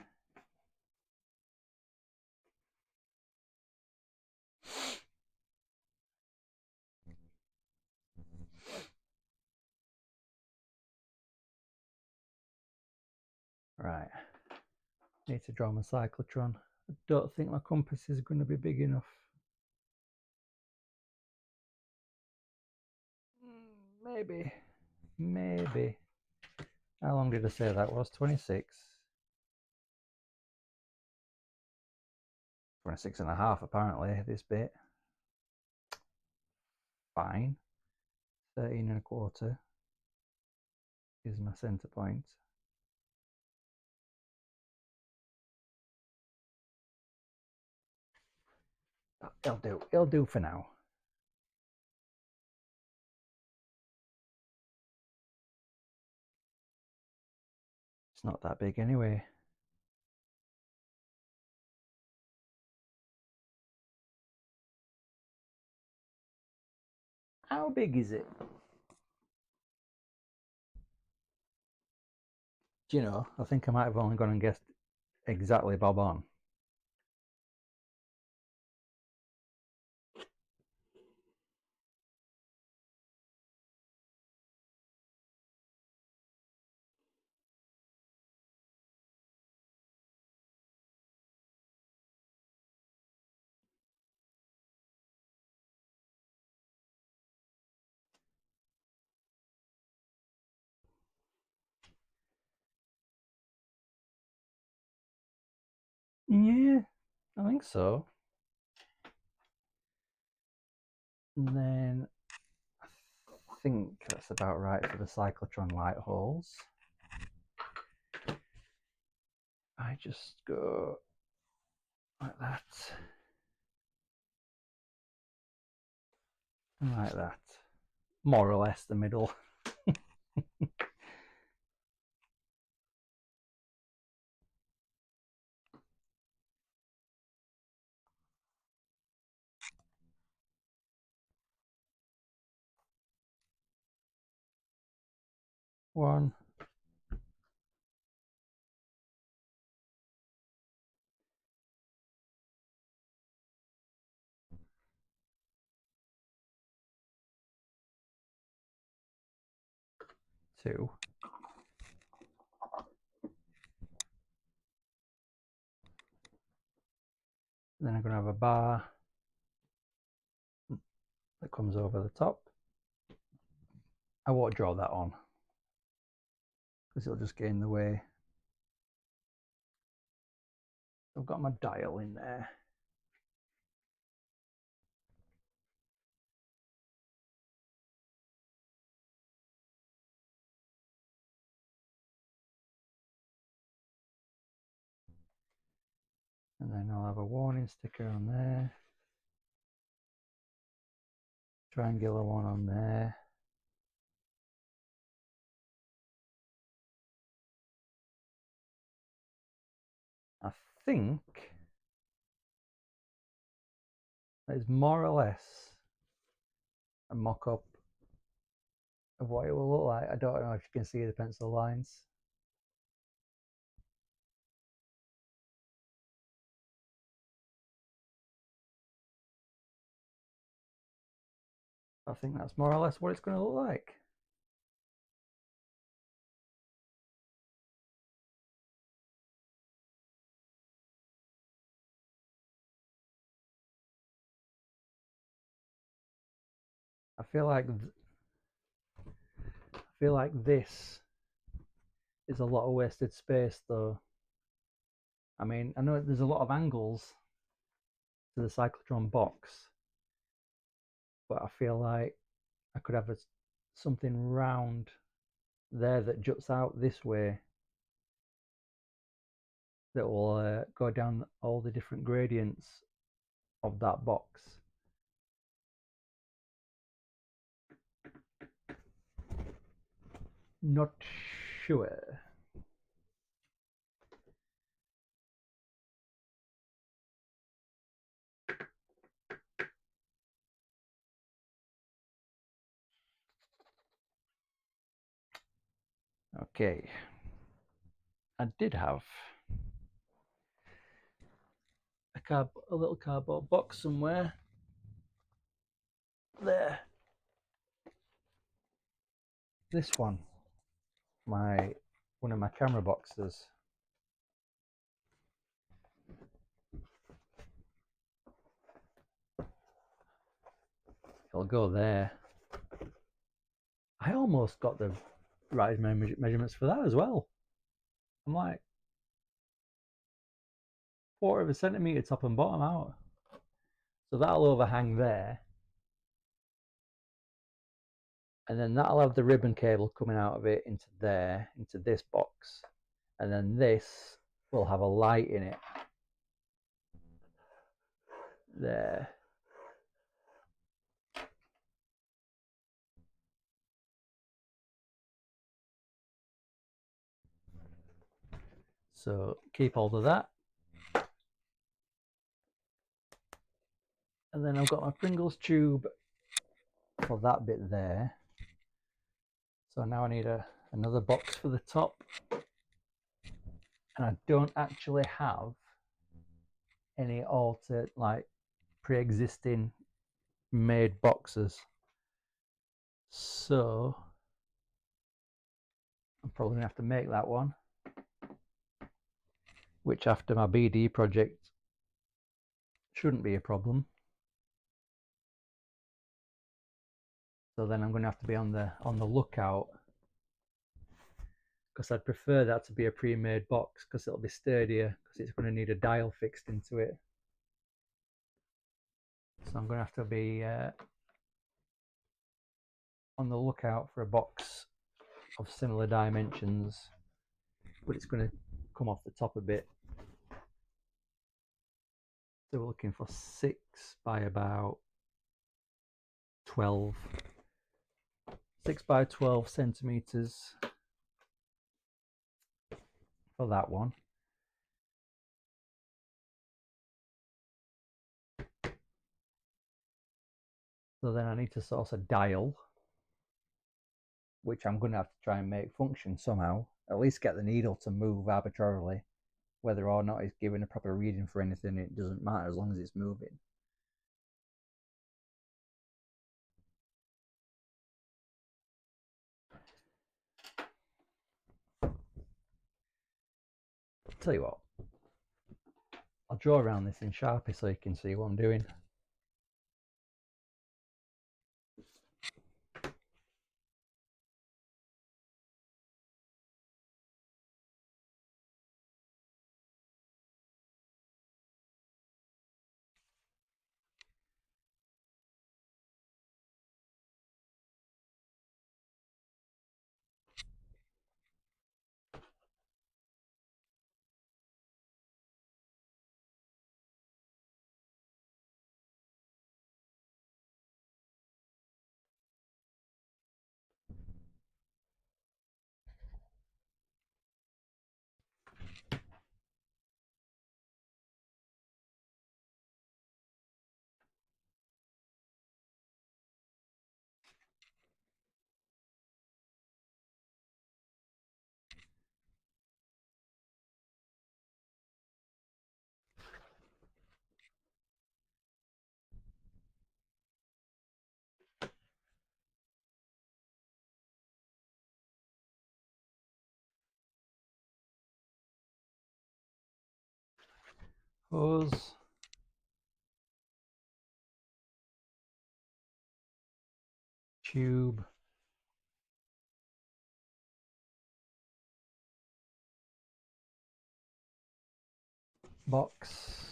A: Right, need to draw my cyclotron. I don't think my compass is going to be big enough. Maybe. How long did I say that was? 26? 26 and a half apparently, this bit. Fine. 13 and a quarter is my center point. It'll do for now. It's not that big anyway. How big is it? Do you know, I think I might have only gone and guessed exactly bob on. Yeah, I think so. And then I think that's about right for the cyclotron light holes. I just go like that and like that, more or less the middle. 1, 2. Then I'm going to have a bar that comes over the top. I won't draw that on because it'll just get in the way. I've got my dial in there. And then I'll have a warning sticker on there. Triangular one on there. I think that is more or less a mock-up of what it will look like. I don't know if you can see the pencil lines. I think that's more or less what it's going to look like. I feel like this is a lot of wasted space though. I mean, I know there's a lot of angles to the cyclotron box, but I feel like I could have something round there that juts out this way that will go down all the different gradients of that box. Not sure. Okay, I did have a little cardboard box somewhere. There. This one. One of my camera boxes. It'll go there. I almost got the right measurements for that as well. I'm like 1/4 centimeter top and bottom out. So that'll overhang there. And then that'll have the ribbon cable coming out of it into there, into this box. And then this will have a light in it. There. So keep hold of that. And then I've got my Pringles tube for that bit there. So now I need another box for the top. And I don't actually have any like pre-existing made boxes. So I'm probably gonna have to make that one, which after my BD project shouldn't be a problem. So then I'm going to have to be on the lookout, because I'd prefer that to be a pre-made box because it'll be sturdier, because it's going to need a dial fixed into it. So I'm going to have to be on the lookout for a box of similar dimensions, but it's going to come off the top a bit. So we're looking for 6 by about 12. 6 by 12 centimeters for that one. So then I need to source a dial. which I'm going to have to try and make function somehow. At least get the needle to move arbitrarily. Whether or not it's giving a proper reading for anything, it doesn't matter as long as it's moving. I'll tell you what, I'll draw around this in Sharpie so you can see what I'm doing. Hose. Tube. Box.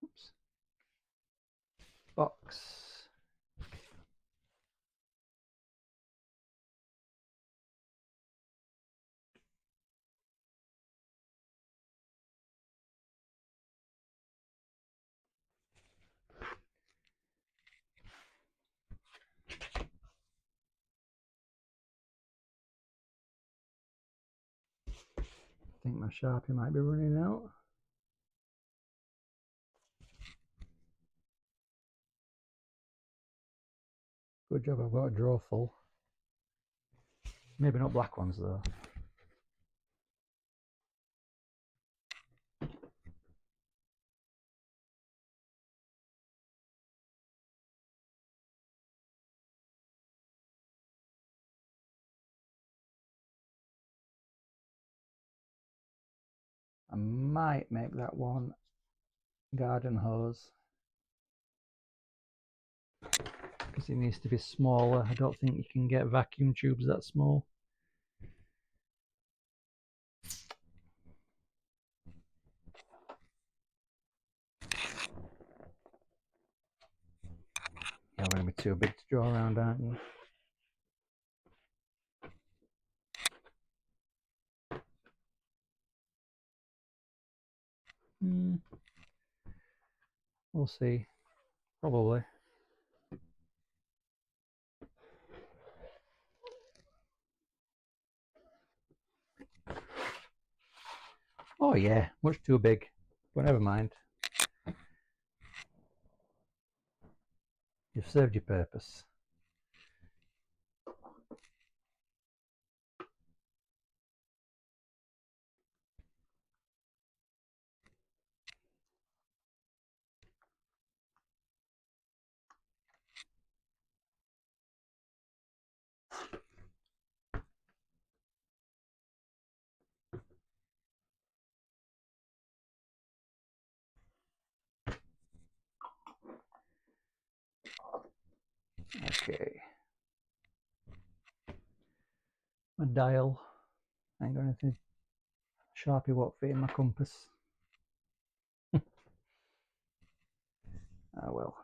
A: Oops. Box. I think my Sharpie might be running out. Good job, I've got a drawer full. Maybe not black ones though. I might make that one garden hose because it needs to be smaller. I don't think you can get vacuum tubes that small. You're going to be too big to draw around, aren't you? We'll see. Probably. Oh yeah, much too big. But never mind. You've served your purpose. Okay. My dial. I ain't got anything. Sharpie won't fit in my compass. Oh well.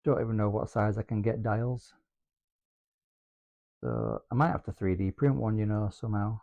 A: Don't even know what size I can get dials. So I might have to 3D print one, you know, somehow.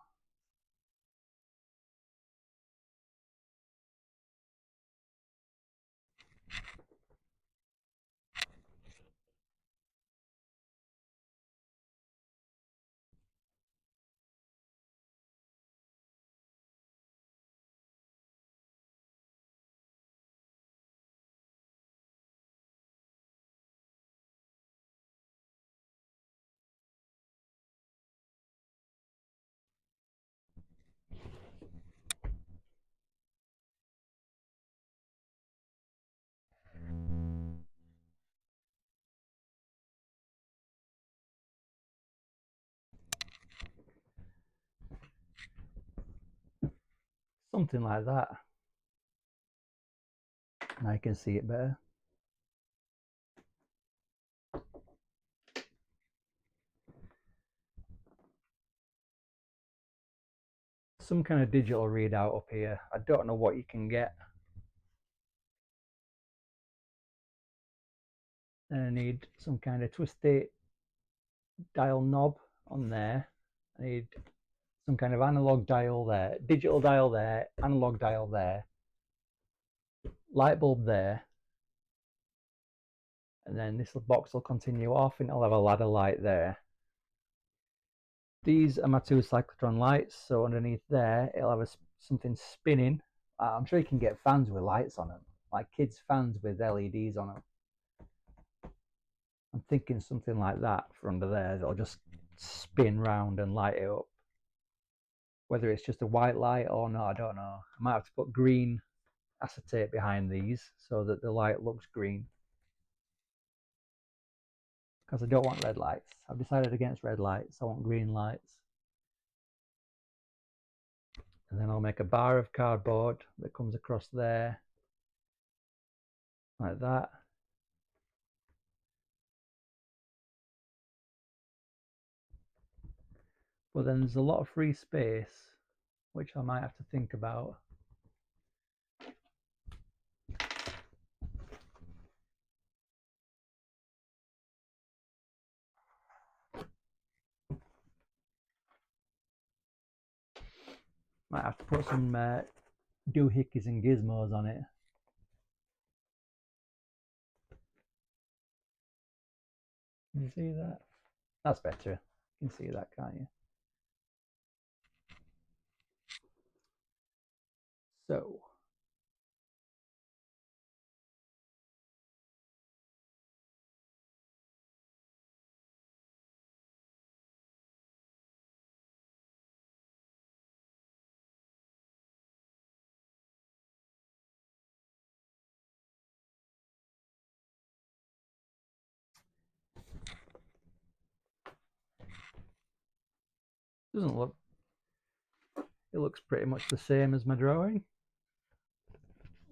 A: Something like that. Now you can see it better. Some kind of digital readout up here. I don't know what you can get. And I need some kind of twisty dial knob on there. I need some kind of analog dial there, digital dial there, analog dial there, light bulb there, and then this box will continue off and it'll have a ladder light there. These are my two cyclotron lights, so underneath there it'll have something spinning. I'm sure you can get fans with lights on them, like kids' fans with LEDs on them. I'm thinking something like that for under there that'll just spin round and light it up. Whether it's just a white light or not, I don't know. I might have to put green acetate behind these so that the light looks green, because I don't want red lights. I've decided against red lights. I want green lights. And then I'll make a bar of cardboard that comes across there like that. But then there's a lot of free space, which I might have to think about. Might have to put some doohickeys and gizmos on it. Can you see that? That's better. You can see that, can't you? So doesn't look, it looks pretty much the same as my drawing.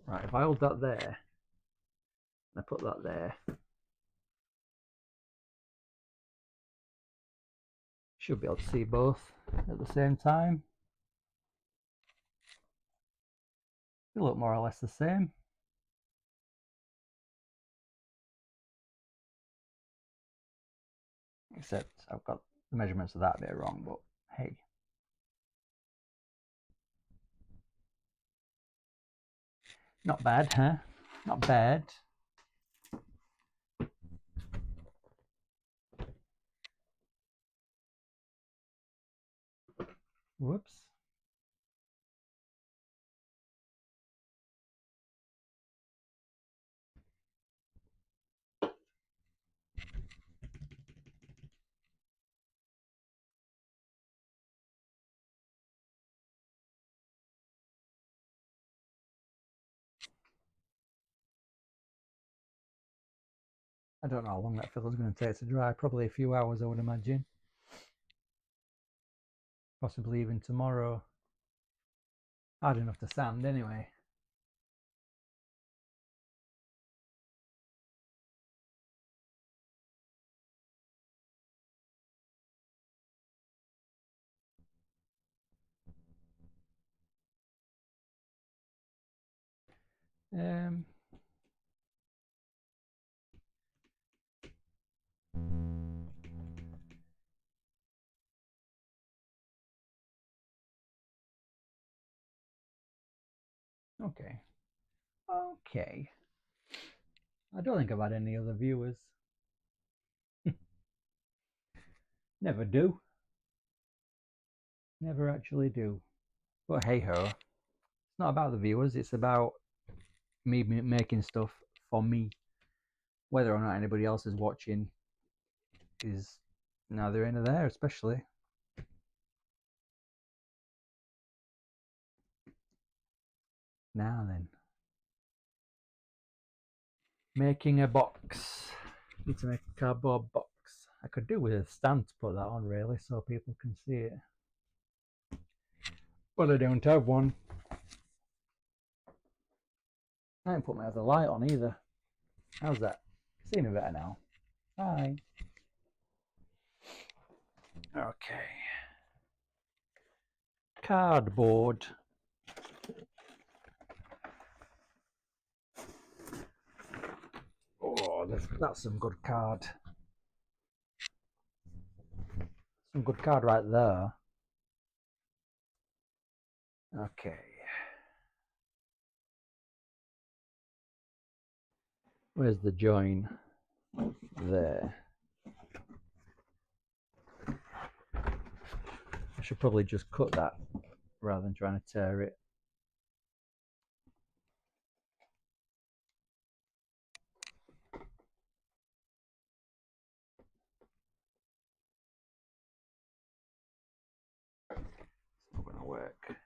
A: Right, if I hold that there and I put that there, should be able to see both at the same time. They look more or less the same. Except I've got the measurements of that bit wrong, but hey. Not bad, huh? Not bad. Whoops. I don't know how long that filler's going to take to dry. Probably a few hours, I would imagine. Possibly even tomorrow. Hard enough to sand anyway. Okay. Okay. I don't think I've had any other viewers. Never do. Never actually do. But hey ho. It's not about the viewers, it's about me making stuff for me. Whether or not anybody else is watching is neither here nor there, especially. Now then. Making a box. Need to make a cardboard box. I could do with a stand to put that on really so people can see it. But I don't have one. I didn't put my other light on either. How's that? See me better now. Hi. Okay. Cardboard. Oh, that's some good card. Some good card right there. Okay. Where's the join? There. I should probably just cut that rather than trying to tear it. It's not going to work.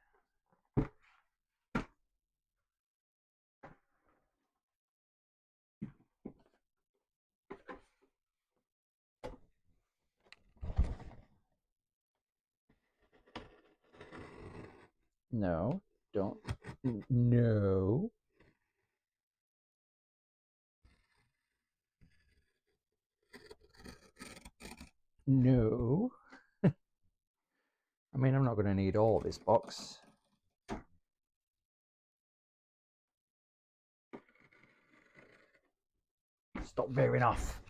A: No, don't. No. No. I mean, I'm not going to need all this box. Stop veering off.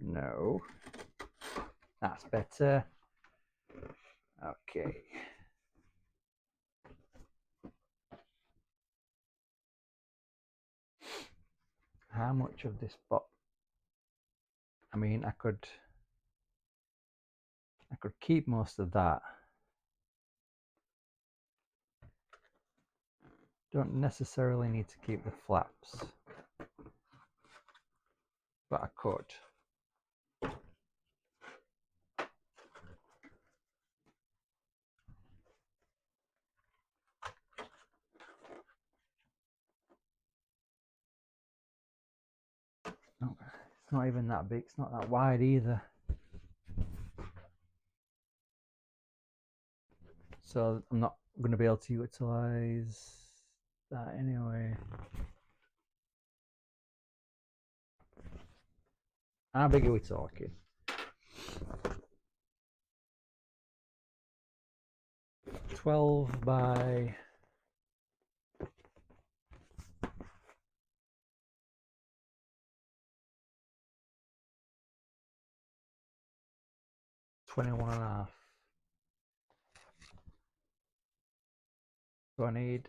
A: No. That's better. Okay. How much of this box? I mean, I could keep most of that. Don't necessarily need to keep the flaps, but I could. Oh, it's not even that big, it's not that wide either. So I'm not going to be able to utilize that anyway. How big are we talking? $12 by 21.5. So I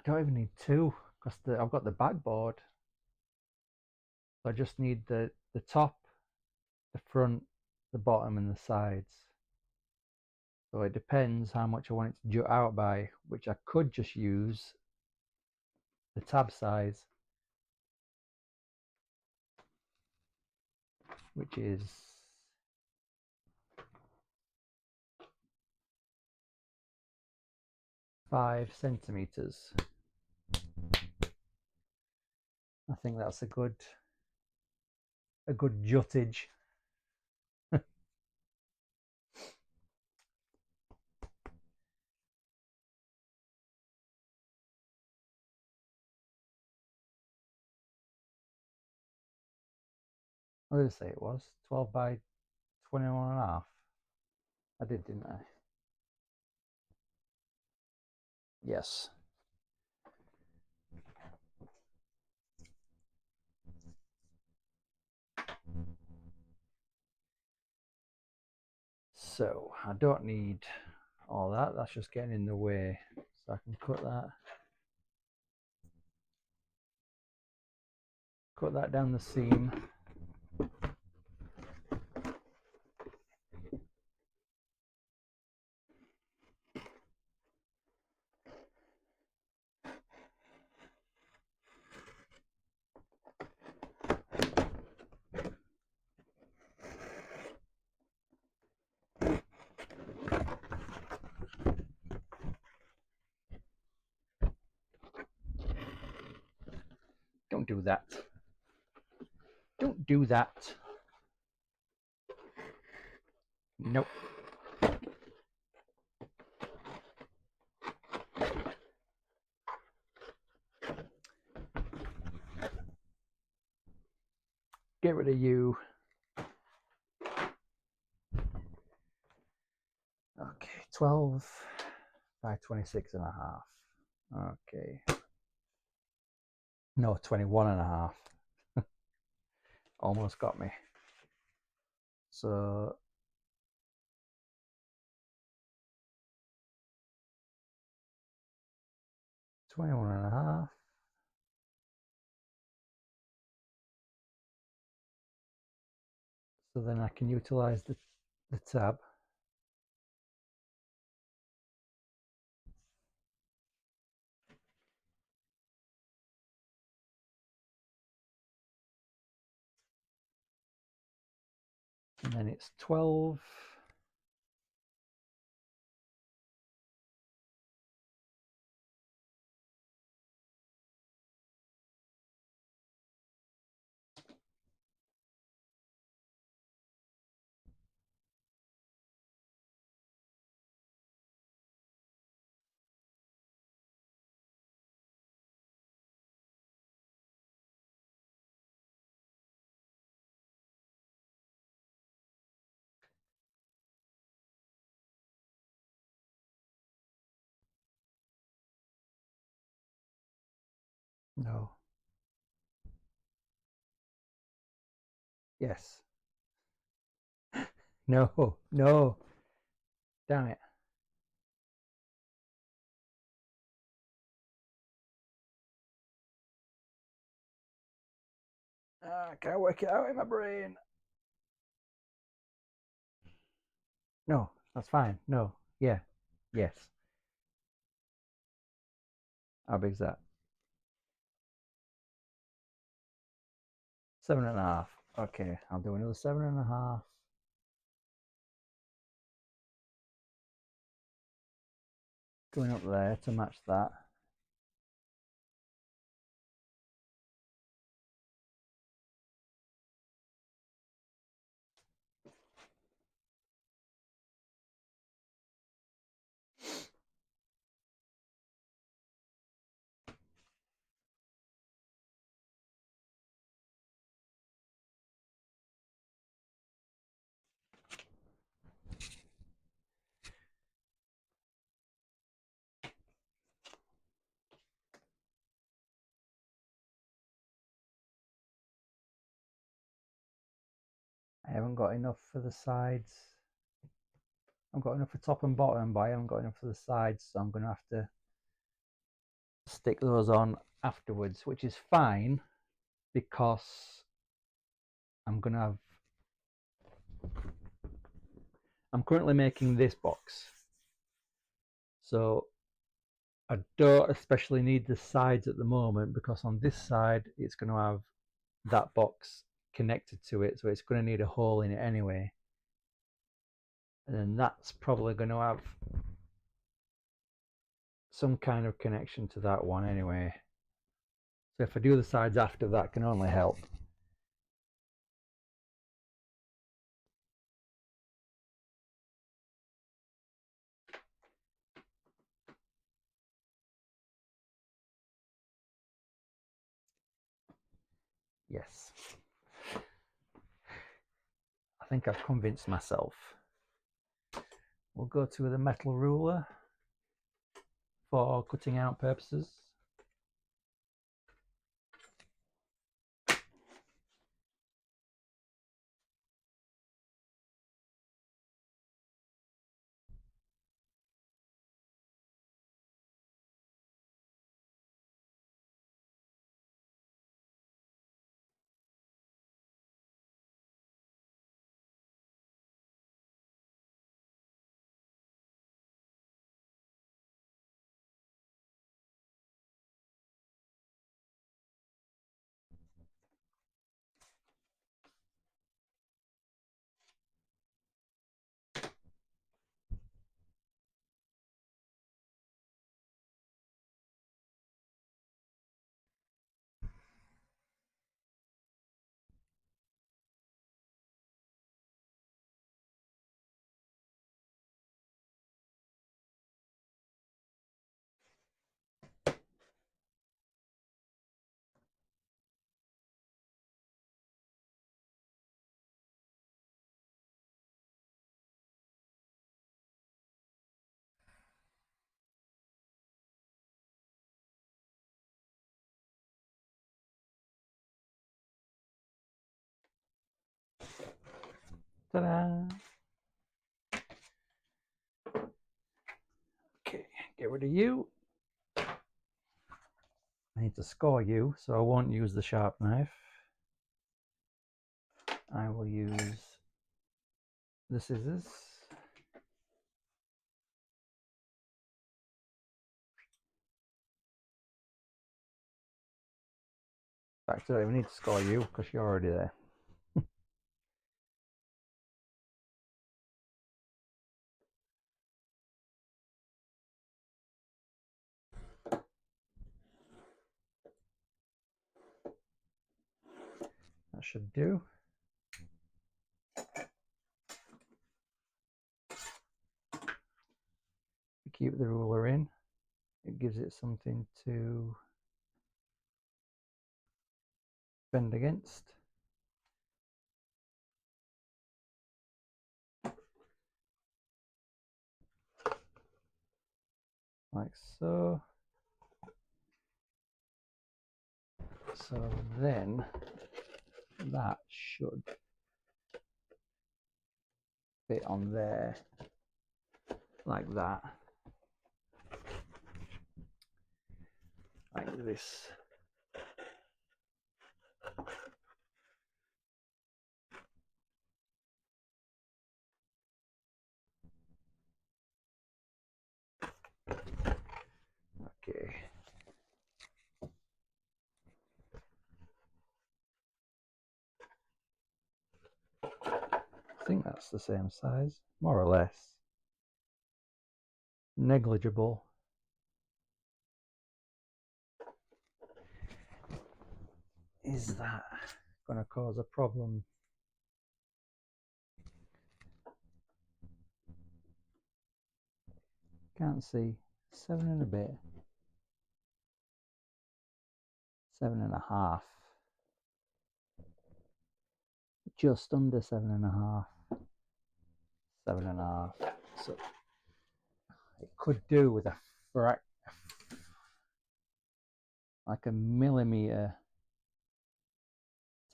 A: don't even need two because I've got the backboard. So I just need the top, the front, the bottom, and the sides. So it depends how much I want it to jut out by, which I could just use the tab size, which is 5 centimeters. I think that's a good juttage. What did I say it was? 12 by 21.5. I did, didn't I? Yes. So I don't need all that. That's just getting in the way. So I can cut that down the seam. do that. Don't do that. Nope. Get rid of you. Okay, 12 by 26 and a half. Okay. No, 21 and a half. Almost got me. So $21 and a half. So then I can utilize the tab. And then it's 12. No. Yes. No. No. Damn it. I can't work it out in my brain. No, that's fine. No. Yeah. Yes. How big is that? 7.5. Okay, I'll do another 7.5. Going up there to match that. I haven't got enough for the sides. I've got enough for top and bottom, but I haven't got enough for the sides, so I'm going to have to stick those on afterwards, which is fine because I'm currently making this box, so I don't especially need the sides at the moment, because on this side it's going to have that box connected to it, so it's going to need a hole in it anyway, and then that's probably going to have some kind of connection to that one anyway. So if I do the sides after, that can only help. Yes. I think I've convinced myself. We'll go to the metal ruler for cutting out purposes. Ta-da! Okay, get rid of you. I need to score you, so I won't use the sharp knife. I will use the scissors. In fact, I don't even need to score you because you're already there. That should do. Keep the ruler in. It gives it something to bend against. Like so. So then that should fit on there like that. Like this. Okay. I think that's the same size, more or less. Negligible. Is that going to cause a problem? Can't see. 7 and a bit. 7.5. Just under 7.5. 7.5. So it could do with like a millimeter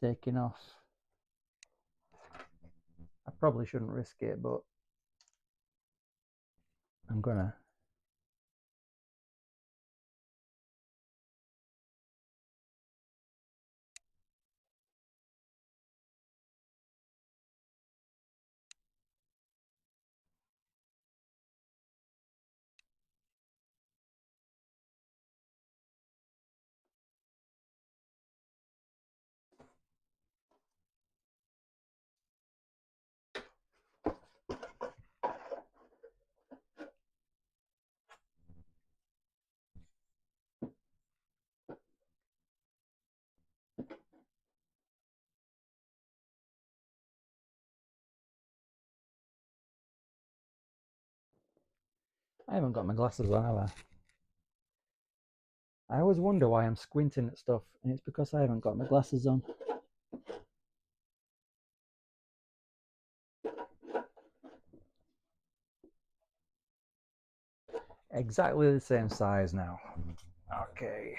A: taking off. I probably shouldn't risk it, but I'm gonna. I haven't got my glasses on, have I always wonder why I'm squinting at stuff, and it's because I haven't got my glasses on. Exactly the same size now. Okay.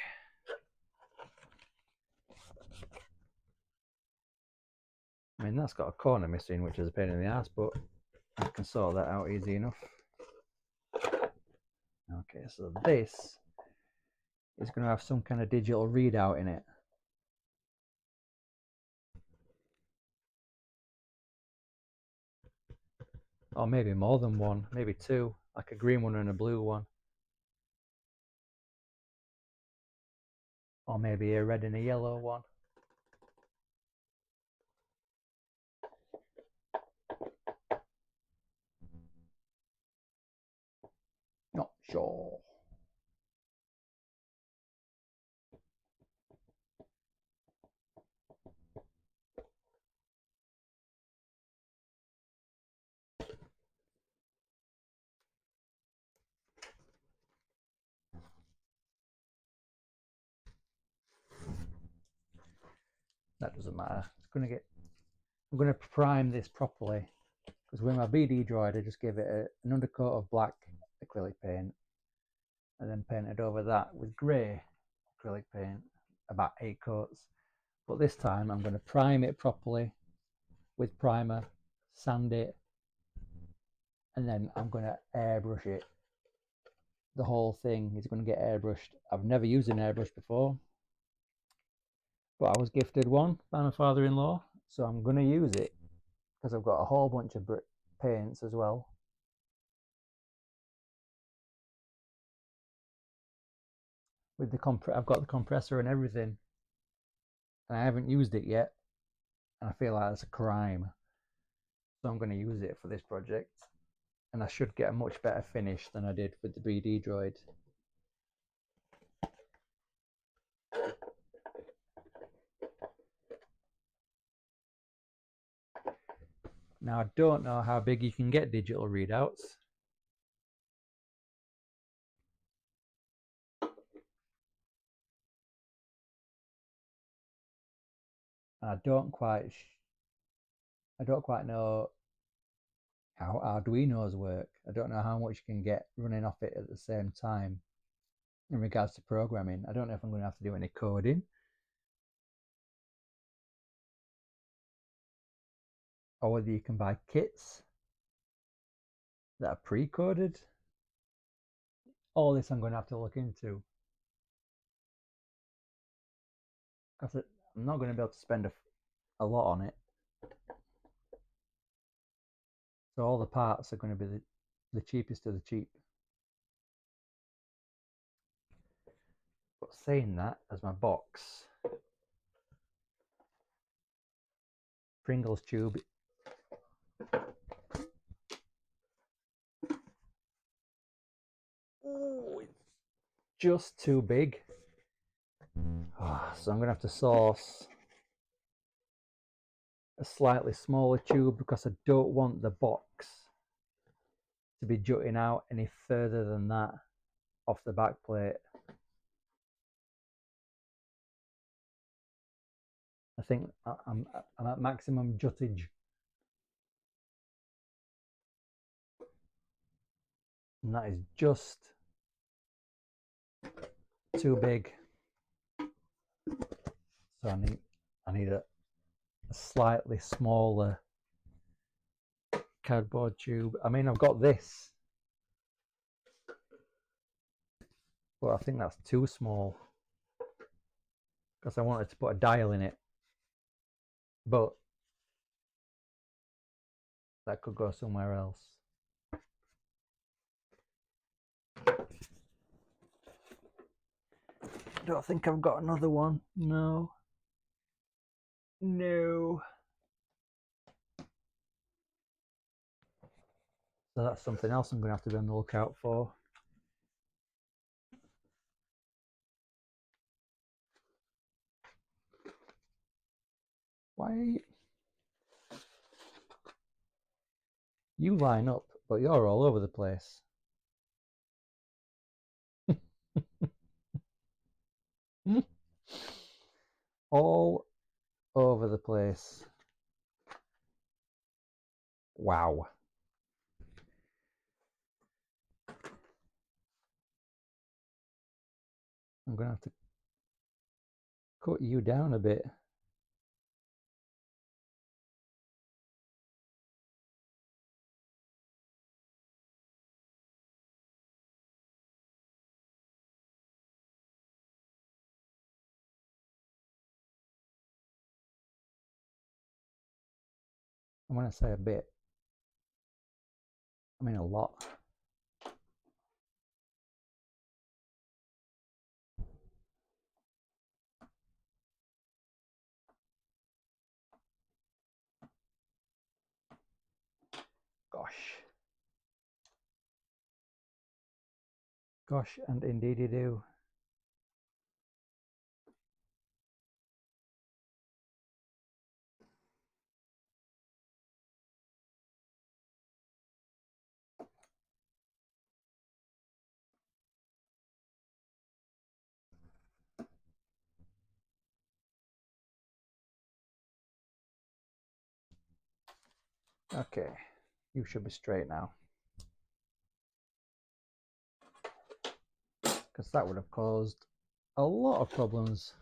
A: I mean, that's got a corner missing, which is a pain in the ass, but I can sort that out easy enough. Okay, so this is going to have some kind of digital readout in it. Or maybe more than one, maybe two, like a green one and a blue one. Or maybe a red and a yellow one. Not sure. That doesn't matter. I'm going to prime this properly, because with my BD droid I just gave it an undercoat of black acrylic paint and then painted over that with grey acrylic paint, about 8 coats. But this time I'm going to prime it properly with primer, sand it, and then I'm going to airbrush it. The whole thing is going to get airbrushed. I've never used an airbrush before, but I was gifted one by my father-in-law, so I'm going to use it because I've got a whole bunch of paints as well. With the I've got the compressor and everything, and I haven't used it yet, and I feel like it's a crime. So I'm going to use it for this project, and I should get a much better finish than I did with the BD droid. Now, I don't know how big you can get digital readouts. I don't quite know how Arduinos work. I don't know how much you can get running off it at the same time in regards to programming. I don't know if I'm going to have to do any coding, or whether you can buy kits that are pre-coded. All this I'm going to have to look into. Because I'm not going to be able to spend a lot on it. So all the parts are going to be the cheapest of the cheap. But saying that, as my box, Pringles tube. Oh, it's just too big. So I'm going to have to source a slightly smaller tube because I don't want the box to be jutting out any further than that off the back plate. I think I'm at maximum juttage. And that is just too big. So I need a slightly smaller cardboard tube. I mean, I've got this, but I think that's too small because I wanted to put a dial in it, but that could go somewhere else. I don't think I've got another one. No. So that's something else I'm going to have to be on the lookout for. Why you line up, but you're all over the place. All over the place. Wow. I'm going to have to cut you down a bit. And when I say a bit, I mean a lot. Gosh, and indeed you do. Okay, you should be straight now. Because that would have caused a lot of problems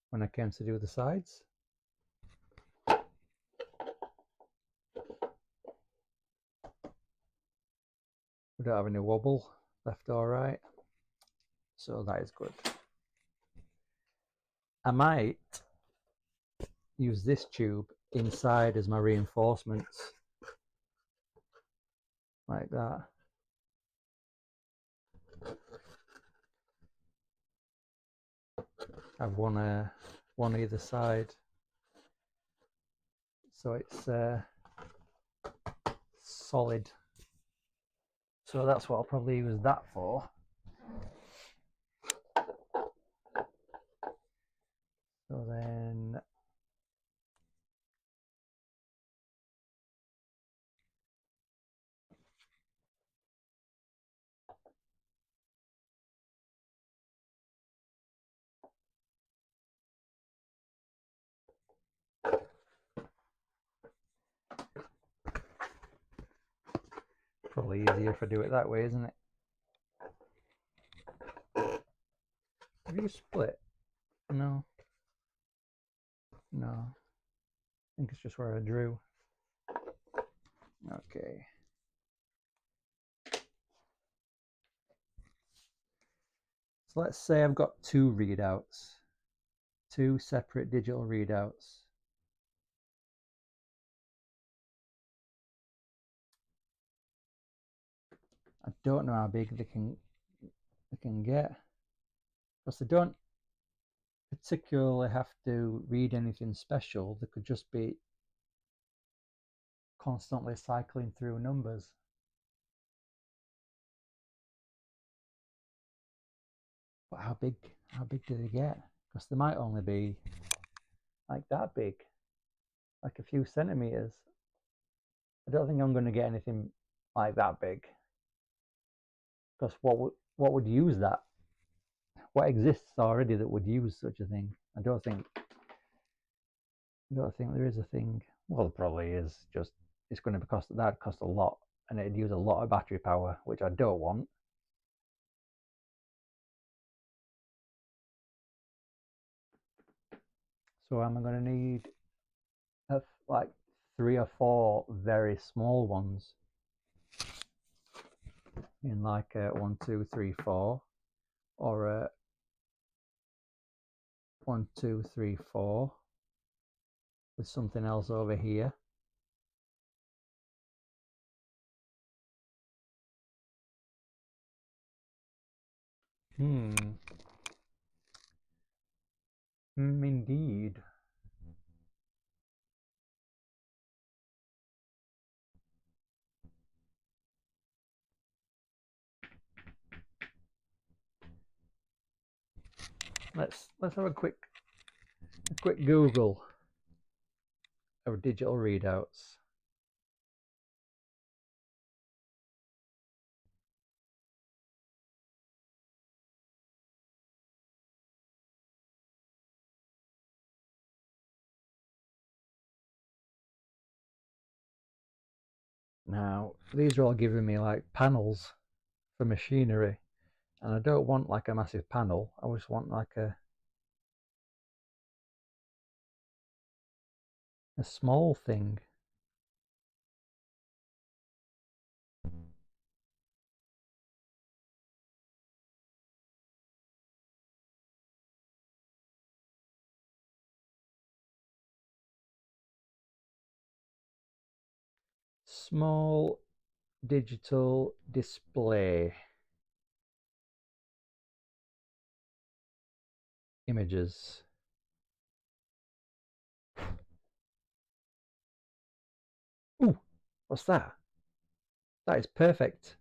A: when I came to do the sides. We don't have any wobble left or right, so that is good. I might use this tube inside as my reinforcements, like that. Have one either side, so it's solid. So that's what I'll probably use that for. So then probably easier if I do it that way, isn't it? Have you split? No. No. I think it's just where I drew. Okay. So let's say I've got two readouts, two separate digital readouts. I don't know how big they can get, because they don't particularly have to read anything special. They could just be constantly cycling through numbers. But how big do they get? Because they might only be like that big, like a few centimeters. I don't think I'm going to get anything like that big, because what would use that? What exists already that would use such a thing? I don't think there is a thing. Well, there probably is. Just it's going to cost a lot, and it'd use a lot of battery power, which I don't want. So am I going to need like 3 or 4 very small ones in like 1, 2, 3, 4, or 1, 2, 3, 4 with something else over here? Indeed. Let's have a quick Google of digital readouts. Now, these are all giving me like panels for machinery, and I don't want like a massive panel. I just want like a small thing. Small digital display images. Ooh, what's that? That is perfect.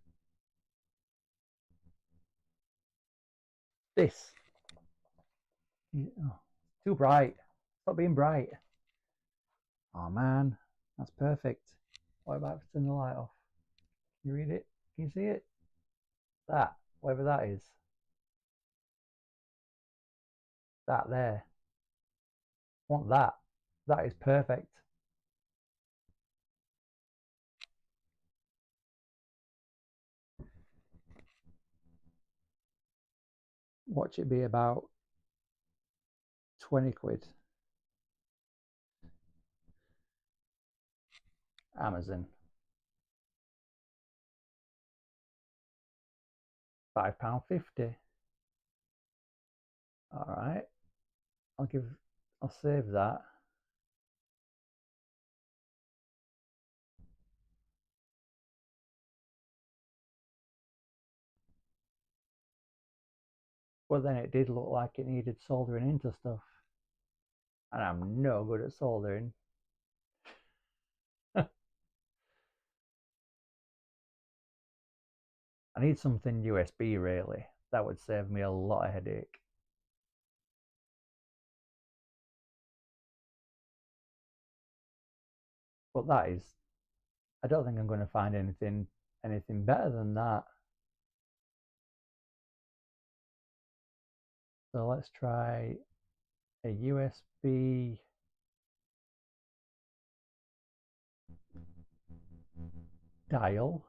A: This. Oh, too bright. Stop being bright. Oh man, that's perfect. What about if I turn the light off? Can you read it? Can you see it? That, whatever that is. That there. I want that. That is perfect. Watch it be about 20 quid. Amazon. £5.50. All right, I'll save that. Well, then it did look like it needed soldering into stuff, and I'm no good at soldering. I need something USB, really. That would save me a lot of headache. But that is, I don't think I'm going to find anything better than that. So let's try a USB dial.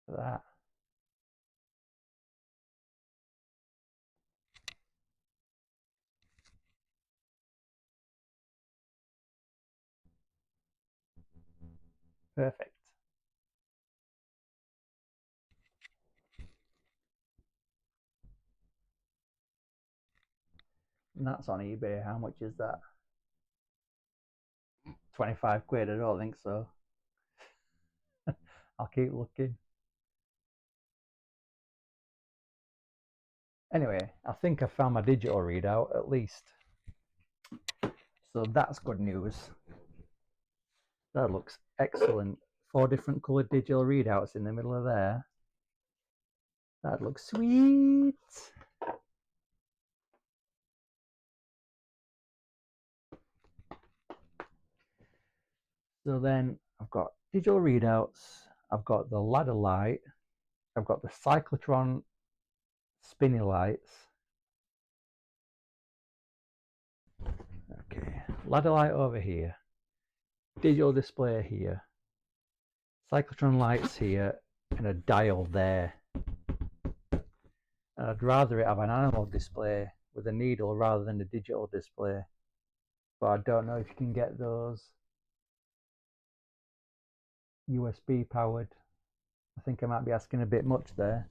A: That. Perfect. And that's on eBay. How much is that? 25 quid? I don't think so. I'll keep looking. Anyway, I think I found my digital readout at least. So that's good news. That looks excellent. 4 different coloured digital readouts in the middle of there. That looks sweet. So then I've got digital readouts. I've got the ladder light. I've got the cyclotron spinny lights. Okay, ladder light over here. Digital display here. Cyclotron lights here and a dial there. And I'd rather it have an analog display with a needle rather than a digital display. But I don't know if you can get those USB powered. I think I might be asking a bit much there.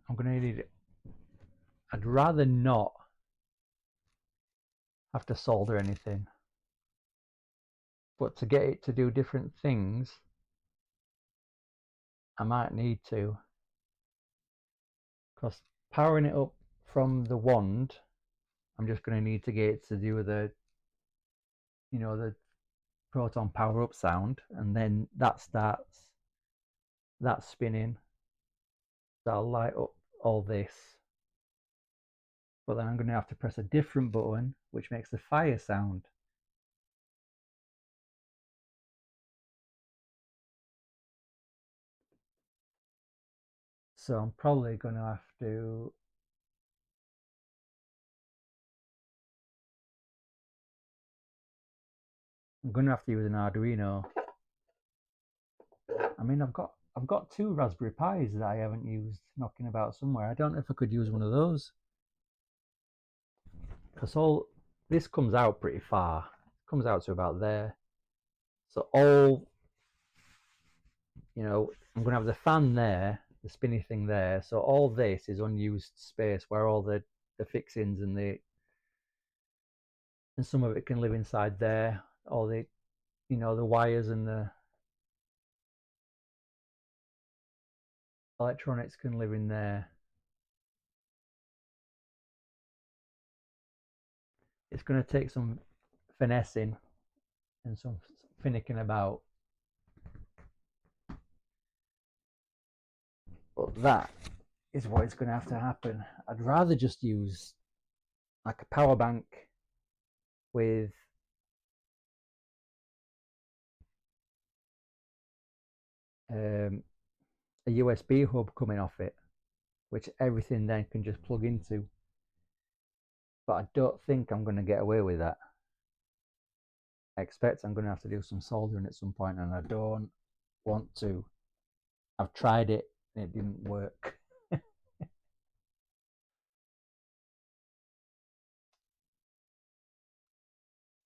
A: I'm going to need it. I'd rather not have to solder anything, but to get it to do different things I might need to, because powering it up from the wand, I'm just going to need to get it to do the, you know, the proton power up sound, and then that starts that spinning. That'll light up all this, but then I'm going to have to press a different button which makes the fire sound. So I'm probably going to have to use an Arduino. I mean, I've got 2 Raspberry Pis that I haven't used knocking about somewhere. I don't know if I could use one of those, because all this comes out pretty far. It comes out to about there. So all, you know, I'm going to have the fan there, the spinny thing there. So all this is unused space where all the fixings and some of it can live inside there. All the, you know, the wires and the electronics can live in there. It's going to take some finessing and some finicking about. But that is what is going to have to happen. I'd rather just use like a power bank with a USB hub coming off it, which everything then can just plug into. But I don't think I'm going to get away with that. I expect I'm going to have to do some soldering at some point, and I don't want to. I've tried it and it didn't work.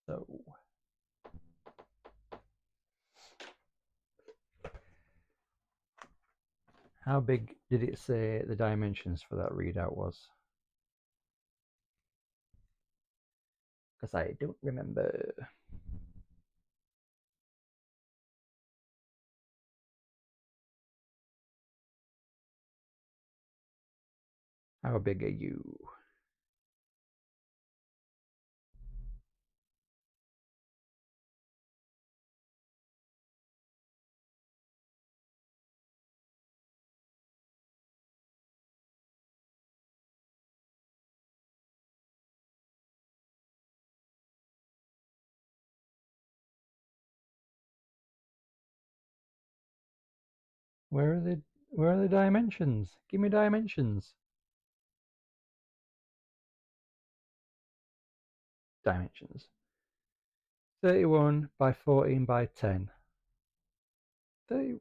A: So how big did it say the dimensions for that readout was? Because I don't remember. How big are you? Where are the dimensions? Give me dimensions. Dimensions. 31 by 14 by 10. 30.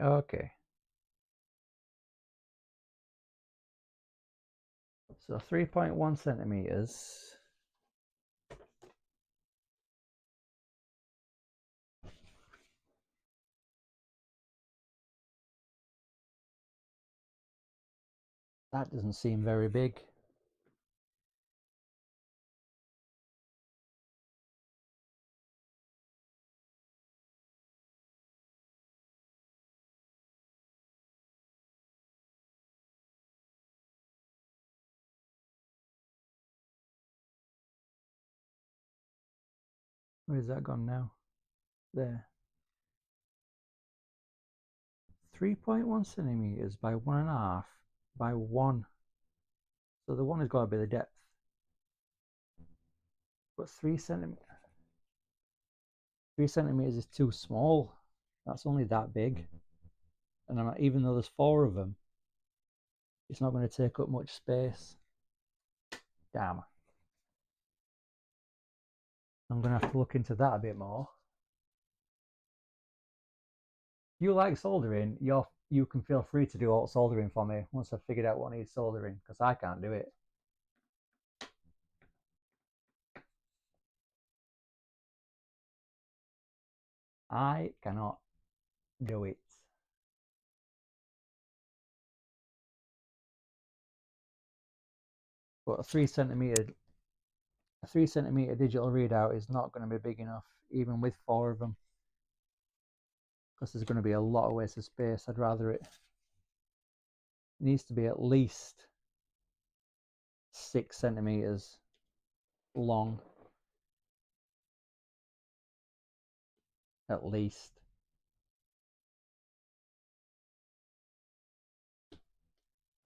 A: Okay. So 3.1 centimeters. That doesn't seem very big. Where's that gone now? There. 3.1 centimeters by 1.5 by 1. So the 1 has got to be the depth. But 3 centimeters. 3 centimeters is too small. That's only that big. And even though there's 4 of them, it's not going to take up much space. Damn. I'm going to have to look into that a bit more. If you like soldering, you can feel free to do all soldering for me once I've figured out what needs soldering, because I can't do it. I cannot do it. But a 3 centimeter digital readout is not going to be big enough, even with 4 of them, because there's going to be a lot of waste of space. I'd rather it needs to be at least 6 centimeters long, at least.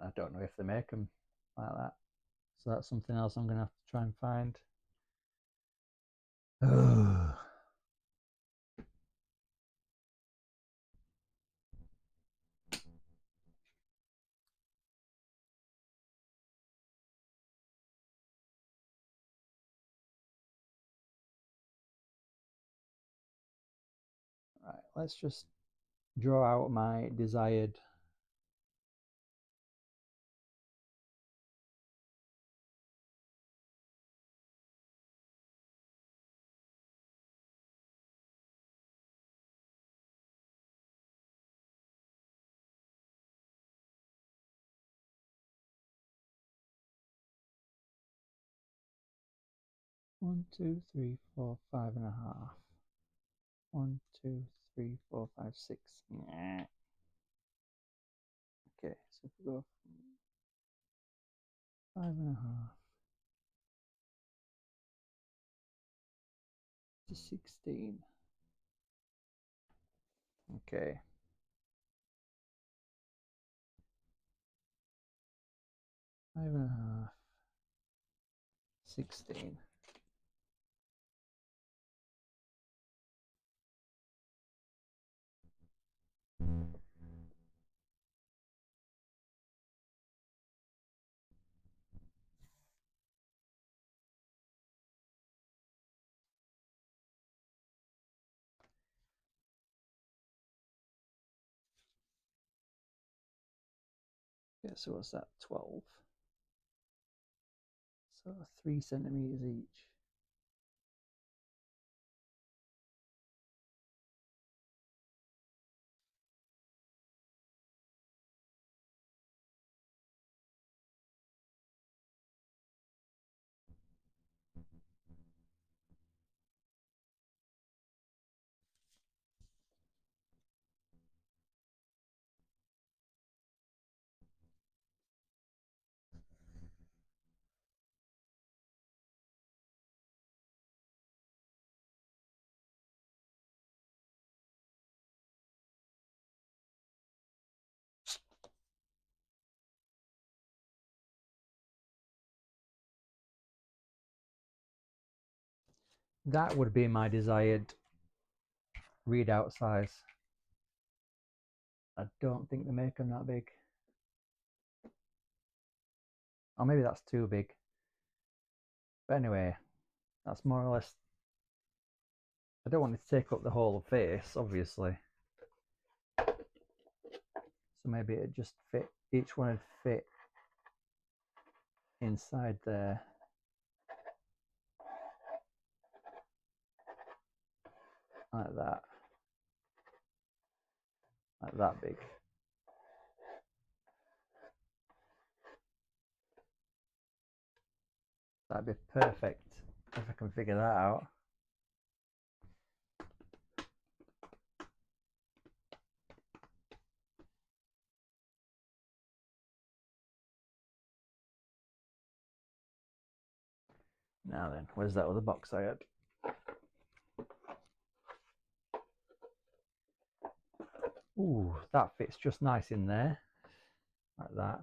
A: I don't know if they make them like that, so that's something else I'm going to have to try and find. Right, let's just draw out my desired one, 2, 3, 4, 5.5. 1, 2, 3, 4, 5, 6. Okay, so if we go from 5.5 to 16. Okay. Five and a half, 16. Okay, so what's that? 12. So 3 centimeters each. That would be my desired readout size. I don't think they make them that big. Or maybe that's too big. But anyway, that's more or less. I don't want it to take up the whole face, obviously. So maybe it just fit, each one would fit inside there. Like that. Like that big. That'd be perfect if I can figure that out. Now then, where's that other box I had? Ooh, that fits just nice in there. Like that.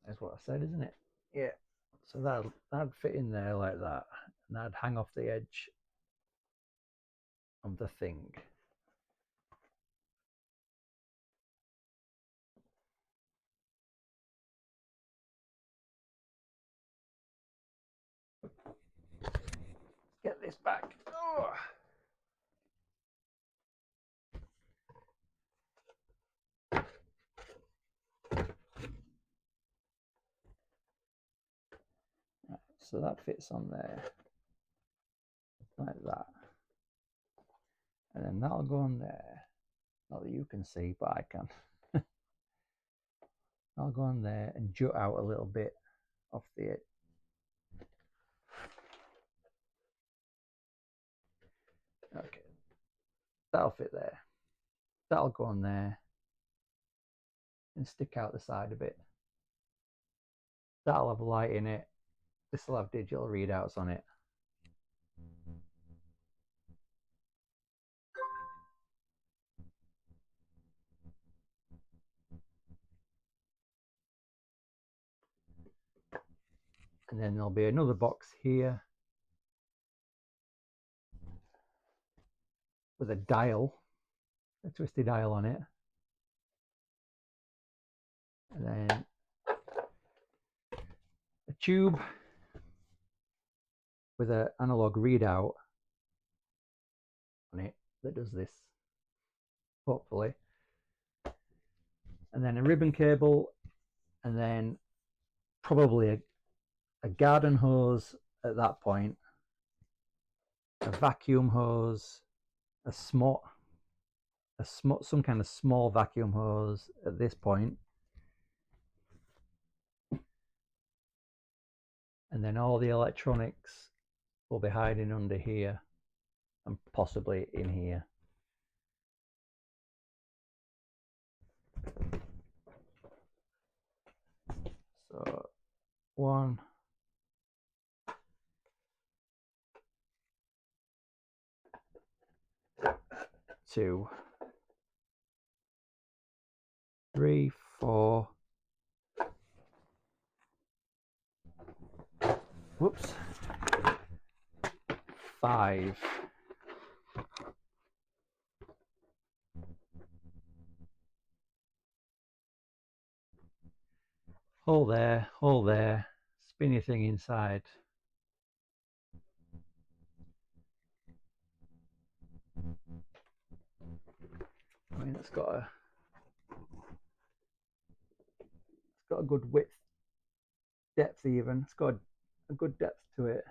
A: That's what I said, isn't it? Yeah. So that'd fit in there like that. And that'd hang off the edge of the thing. Get this back. Oh. Right, so that fits on there like that. And then that'll go on there. Not that you can see, but I can. I'll go on there and jut out a little bit off the edge. Okay, that'll fit there. That'll go on there and stick out the side a bit. That'll have light in it. This will have digital readouts on it. And then there'll be another box here with a dial, a twisty dial on it. And then a tube with an analog readout on it that does this, hopefully. And then a ribbon cable, and then probably a garden hose at that point, a vacuum hose, some kind of small vacuum hose at this point, and then all the electronics will be hiding under here and possibly in here. 1, 2, 3, 4. Whoops. 5. Hold there, spin your thing inside. I mean, it's got a good width, depth even. It's got a good depth to it.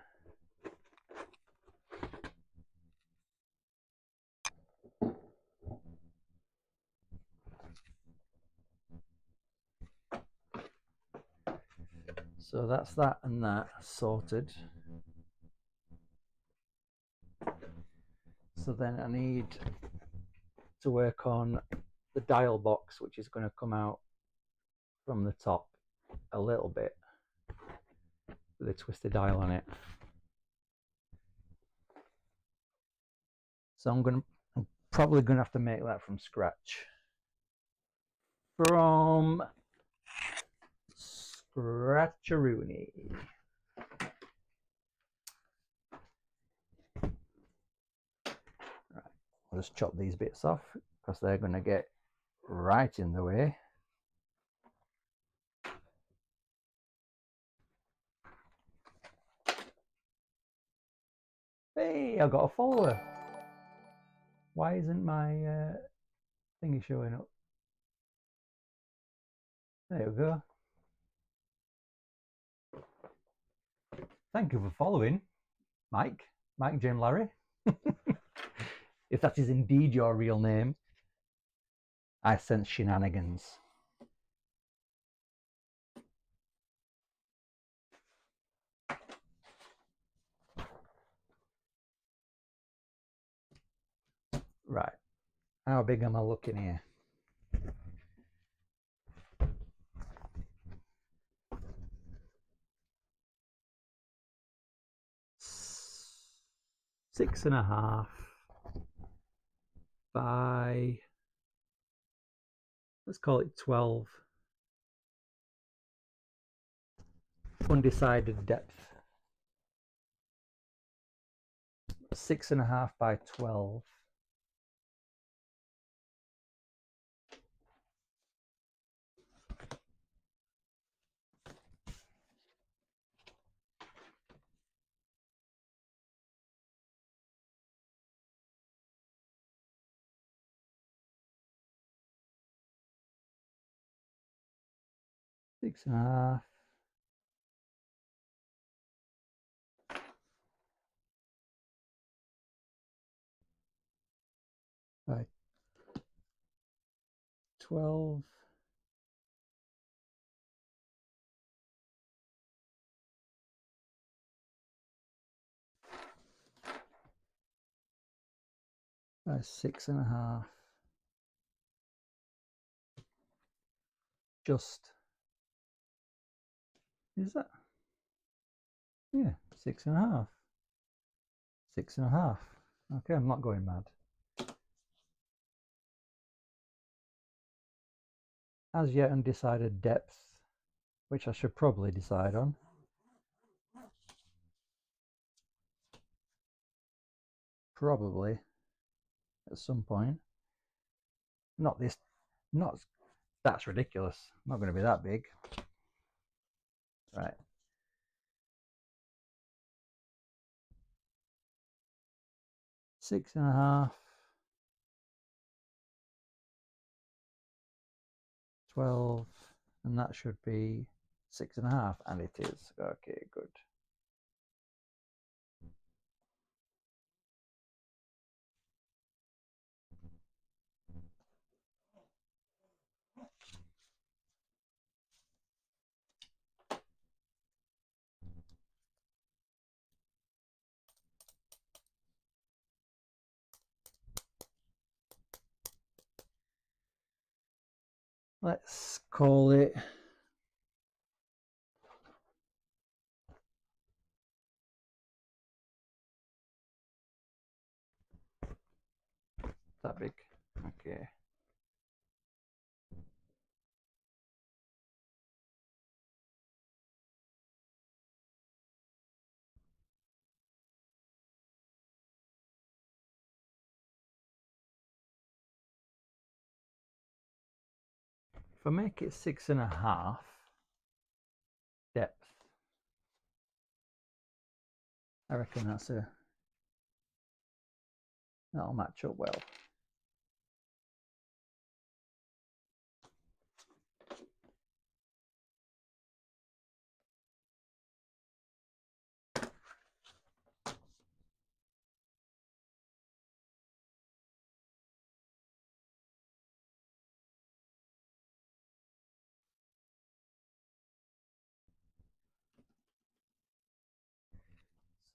A: So that's that and that sorted. So then I need to work on the dial box, which is going to come out from the top a little bit with a twisted dial on it. So I'm probably going to have to make that from scratch. From Scratcheroony. Right, I'll just chop these bits off because they're going to get right in the way. Hey, I got a follower. Why isn't my thingy showing up? There we go. Thank you for following, Mike Jim Larry. If that is indeed your real name, I sense shenanigans. Right, how big am I looking here? Six and a half by, let's call it 12. Undecided depth. 6.5 by 12. Six and a half by 12. By 6.5. Just, is that? Yeah, 6.5. 6.5. Okay, I'm not going mad. As yet undecided depth, which I should probably decide on. Probably at some point. Not this, not, that's ridiculous. Not going to be that big. Right. Six and a half. 12, and that should be 6.5, and it is. Okay, good. Let's call it that big. Okay. If I make it 6.5 depth, I reckon that'll match up well.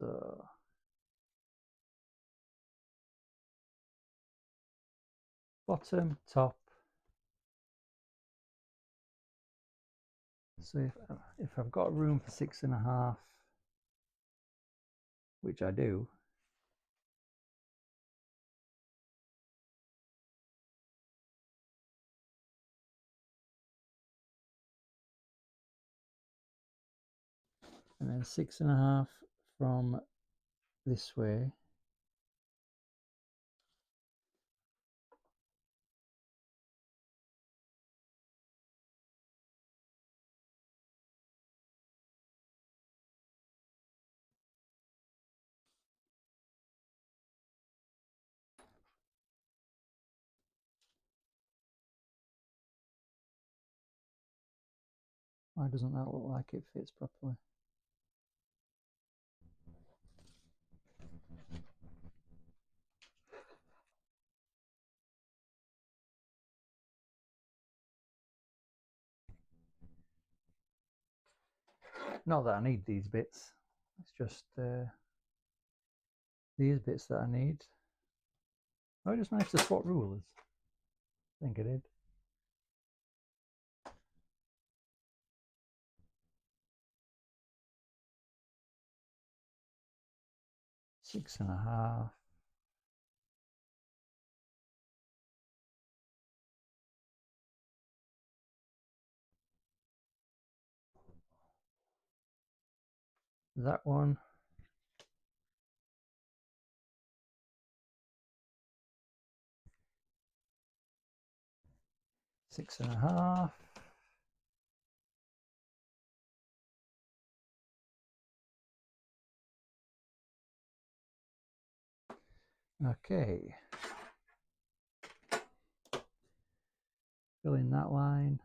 A: So bottom, top. So if I've got room for 6.5, which I do, and then 6.5 from this way. Why doesn't that look like it fits properly? Not that I need these bits, it's just these bits that I need. I just managed to swap rulers. I think I did. Six and a half. That one. Six and a half. Okay. Fill in that line.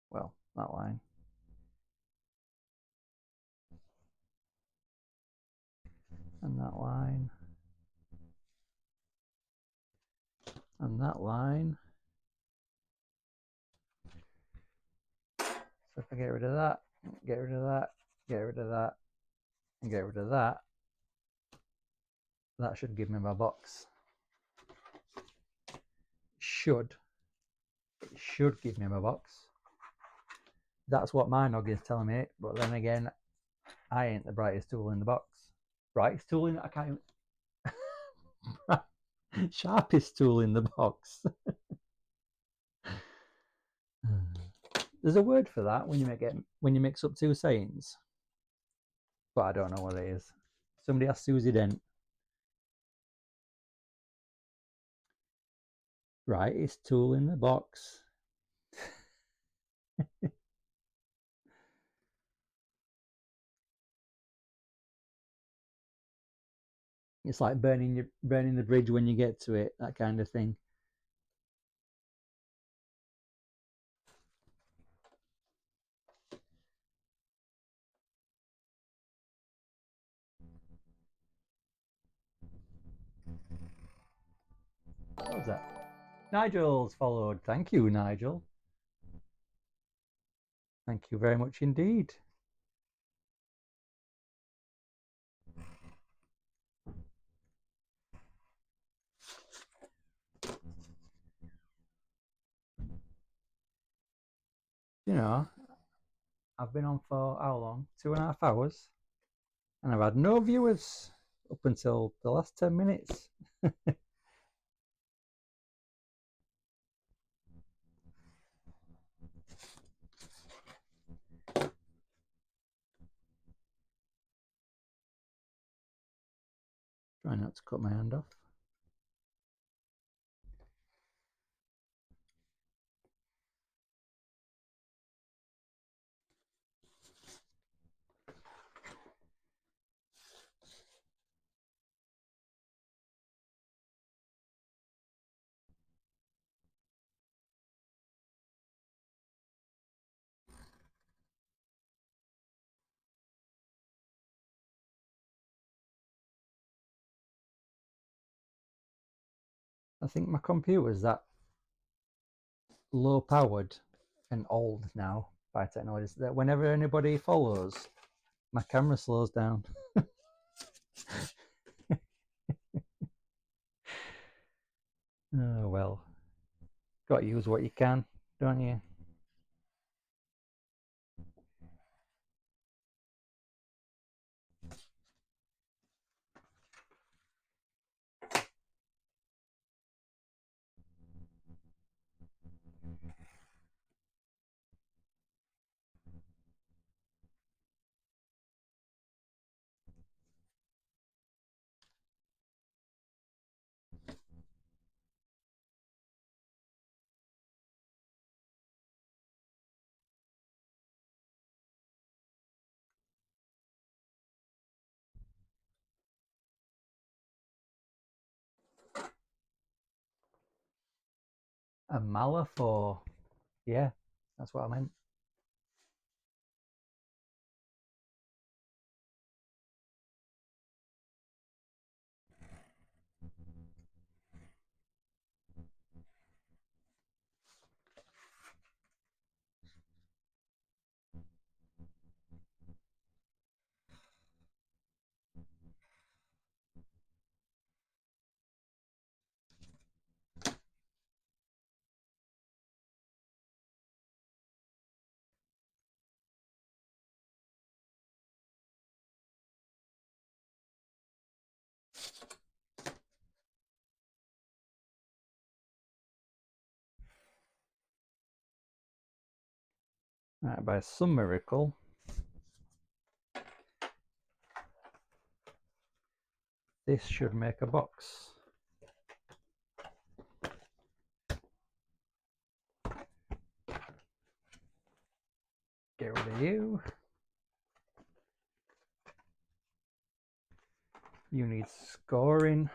A: Well, that line. And that line. And that line. So if I get rid of that, get rid of that, get rid of that, and get rid of that, that should give me my box. It should give me my box. That's what my noggin's telling me, but then again, I ain't the brightest tool in the box. Brightest tool in, I can't even, sharpest tool in the box. There's a word for that when you mix up two sayings, but I don't know what it is. Somebody asked Susie Dent. Brightest tool in the box. It's like burning the bridge when you get to it, that kind of thing. What was that? Nigel's followed. Thank you, Nigel. Thank you very much indeed. You know, I've been on for how long? 2.5 hours, and I've had no viewers. up until the last 10 minutes. Try not to cut my hand off. I think my computer's that low powered and old now by technology that whenever anybody follows, my camera slows down. Oh well, got to use what you can, don't you? A Malafor, yeah, that's what I meant. Right, by some miracle, this should make a box. Get rid of you. You need scoring.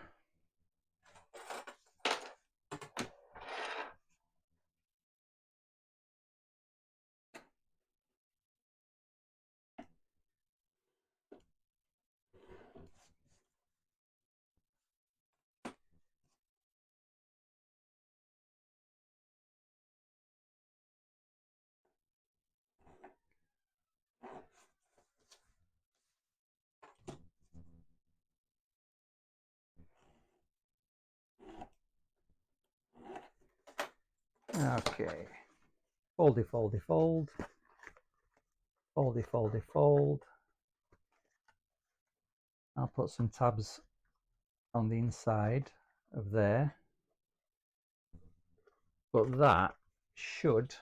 A: Okay. Foldy, foldy, fold. Foldy, foldy, fold. I'll put some tabs on the inside of there. But that should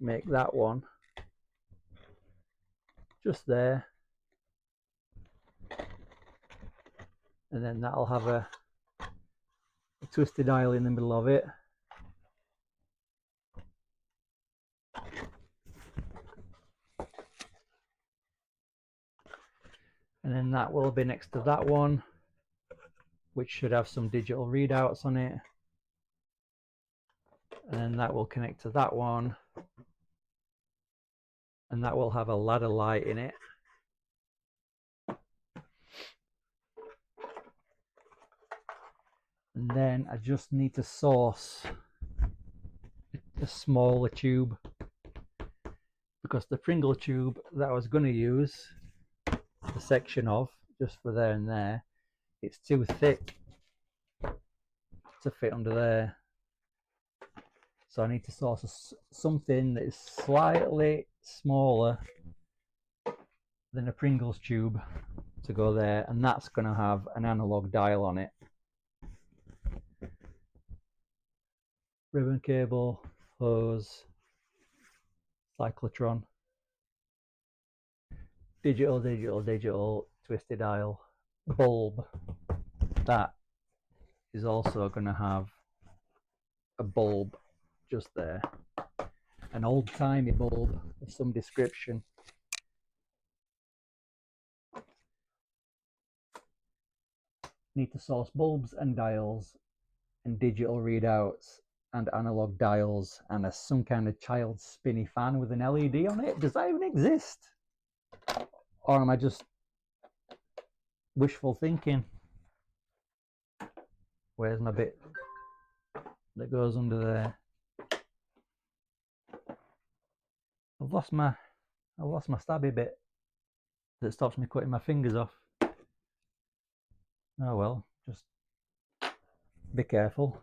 A: make that one just there. And then that'll have a twisted dial in the middle of it. And then that will be next to that one, which should have some digital readouts on it. And then that will connect to that one. And that will have a ladder light in it. And then I just need to source a smaller tube, because the Pringle tube that I was going to use a section of just for there and there, it's too thick to fit under there. So I need to source something that is slightly smaller than a Pringles tube to go there, and that's going to have an analog dial on it. Ribbon cable, hose, cyclotron, digital, twisted dial, bulb. That is also going to have a bulb just there, an old-timey bulb of some description. Need to source bulbs and dials and digital readouts and analog dials and some kind of child's spinny fan with an LED on it. Does that even exist? Or am I just wishful thinking? Where's my bit that goes under there? I've lost my stabby bit that stops me cutting my fingers off. Oh well, just be careful.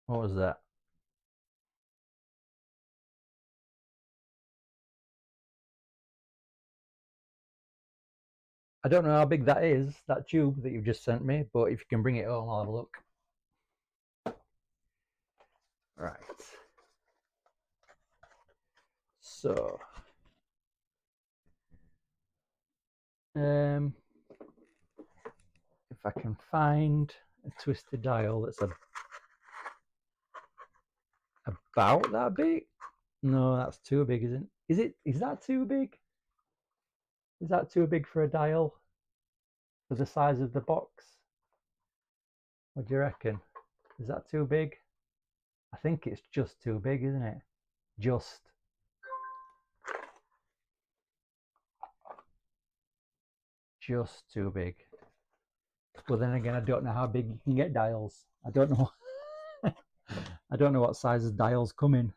A: What was that? I don't know how big that is, that tube that you've just sent me, but if you can bring it home, I'll have a look. Right. So, if I can find a twisted dial that's about that big. No, that's too big, isn't it? Is that too big? Is that too big for a dial? For the size of the box? What do you reckon? Is that too big? I think it's just too big, isn't it? Just too big. But then again, I don't know how big you can get dials. I don't know. I don't know what sizes dials come in.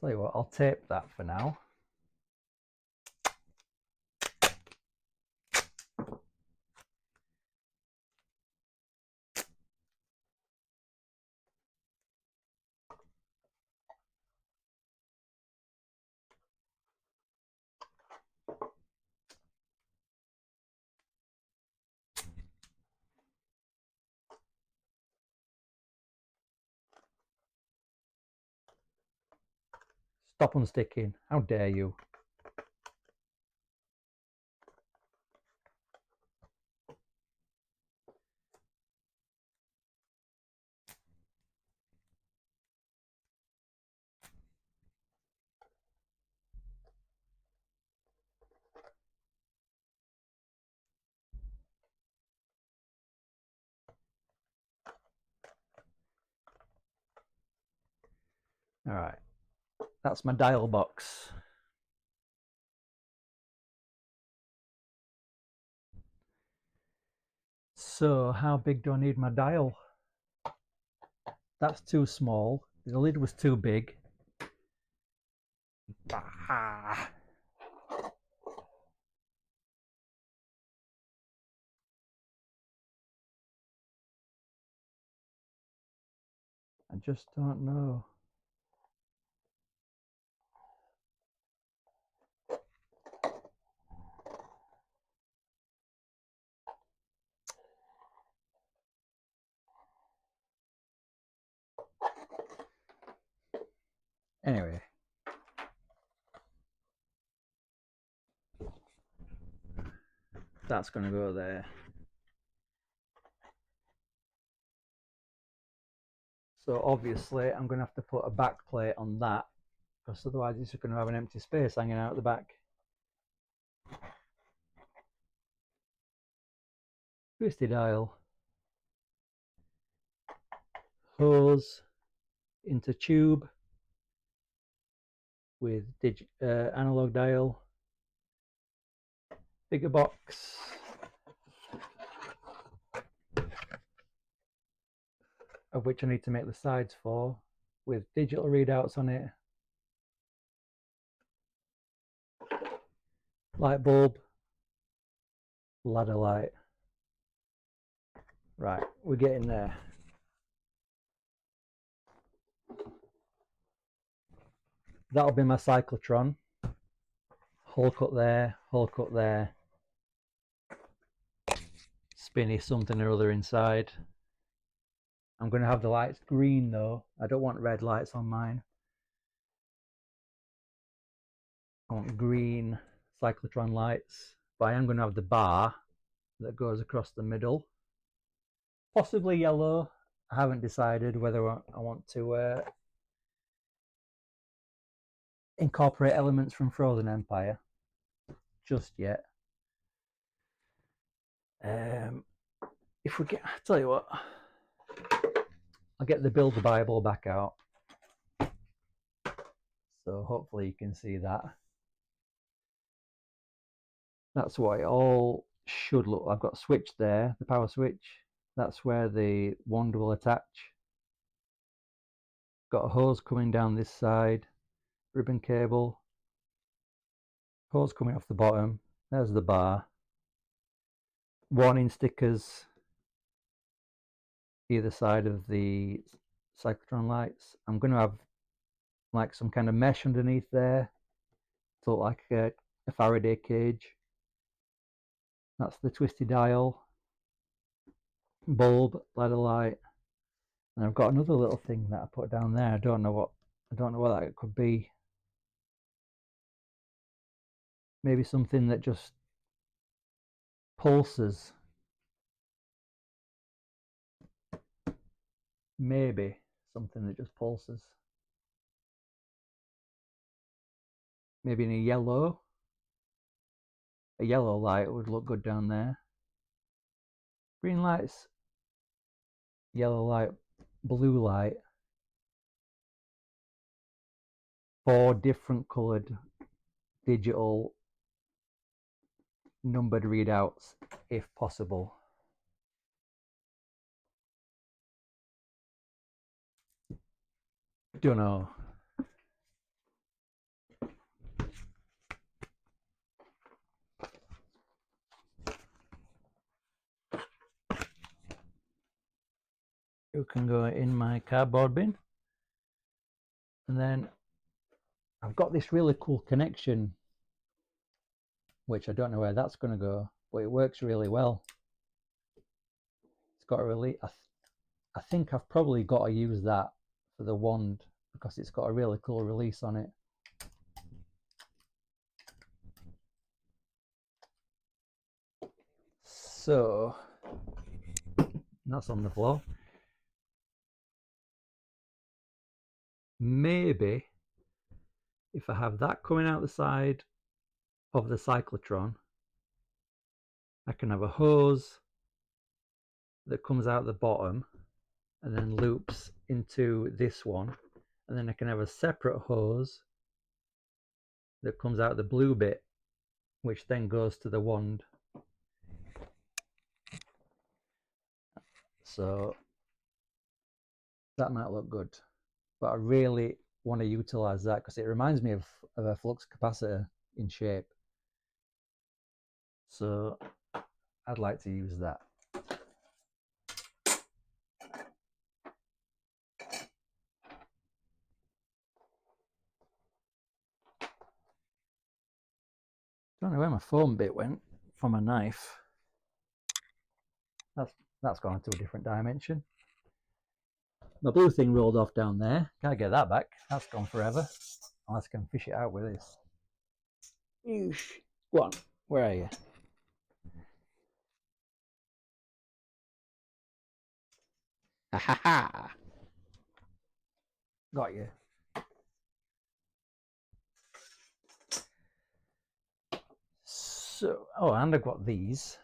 A: Tell you what, I'll tape that for now. Stop unsticking. How dare you? All right. That's my dial box. So how big do I need my dial? That's too small. The lid was too big. Ah. I just don't know. Anyway. That's going to go there. So obviously I'm going to have to put a back plate on that, because otherwise it's going to have an empty space hanging out the back. Twisted dial, hose into tube with analog dial, bigger box, of which I need to make the sides for, with digital readouts on it, light bulb, ladder light. Right, we're getting there. That'll be my cyclotron. Hole cut there, hole cut there. Spinny something or other inside. I'm going to have the lights green though. I don't want red lights on mine. I want green cyclotron lights. But I am going to have the bar that goes across the middle. Possibly yellow. I haven't decided whether I want to incorporate elements from Frozen Empire just yet. If we get, I'll tell you what, I'll get the Build the Bible back out. So hopefully you can see that. That's what it all should look. I've got a switch there, the power switch. That's where the wand will attach. Got a hose coming down this side, ribbon cable, hose coming off the bottom. There's the bar. Warning stickers either side of the cyclotron lights. I'm going to have like some kind of mesh underneath there to look like a Faraday cage. That's the twisty dial, bulb, ladder light, and I've got another little thing that I put down there. I don't know what that could be. Maybe something that just pulses. Maybe something that just pulses. Maybe in a yellow. A yellow light would look good down there. Green lights, yellow light, blue light. 4 different coloured digital numbered readouts if possible. Don't know. You can go in my cardboard bin. And then I've got this really cool connection, which I don't know where that's going to go, but it works really well. It's got a really, I think I've probably got to use that for the wand because it's got a really cool release on it. So that's on the floor. Maybe if I have that coming out the side of the cyclotron, I can have a hose that comes out the bottom and then loops into this one, and then I can have a separate hose that comes out the blue bit, which then goes to the wand. So that might look good, but I really want to utilize that because it reminds me of a flux capacitor in shape. So I'd like to use that. Don't know where my foam bit went for my knife. That's gone into a different dimension. My blue thing rolled off down there. Can't get that back. That's gone forever. Unless I can fish it out with this. Eesh. Go on. Where are you? Ha ha ha. Got you. So, oh, and I've got these.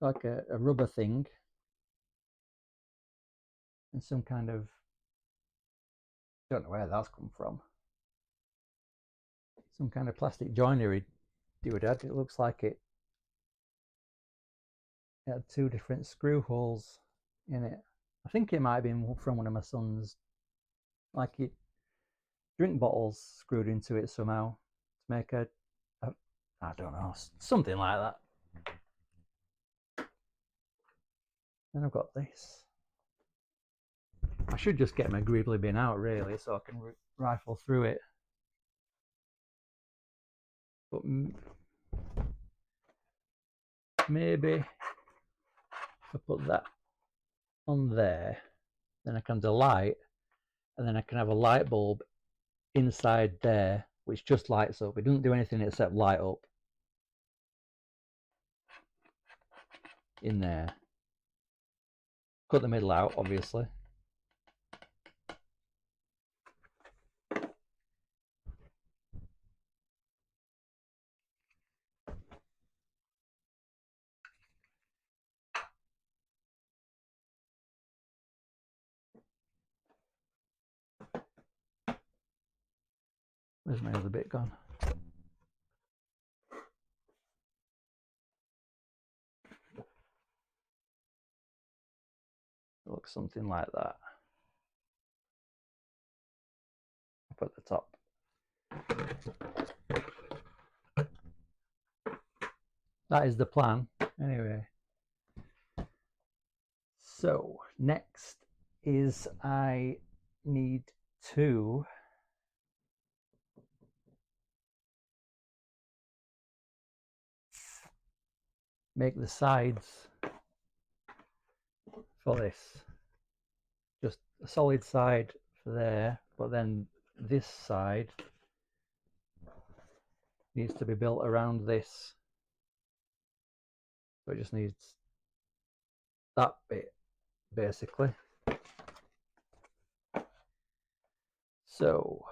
A: Like a rubber thing. And some kind of, don't know where that's come from. Some kind of plastic joinery doodad. It looks like it had 2 different screw holes in it. I think it might have been from one of my son's, like it, drink bottles screwed into it somehow to make a I don't know, something like that. Then I've got this. I should just get my greebly bin out really, so I can rifle through it. But maybe if I put that on there, then I can do light, and then I can have a light bulb inside there, which just lights up. It doesn't do anything except light up in there. Cut the middle out, obviously. Where's my other bit gone? It looks something like that. Up at the top. That is the plan, anyway. So next is I need to make the sides for this. Just a solid side for there, but then this side needs to be built around this. So it just needs that bit, basically. So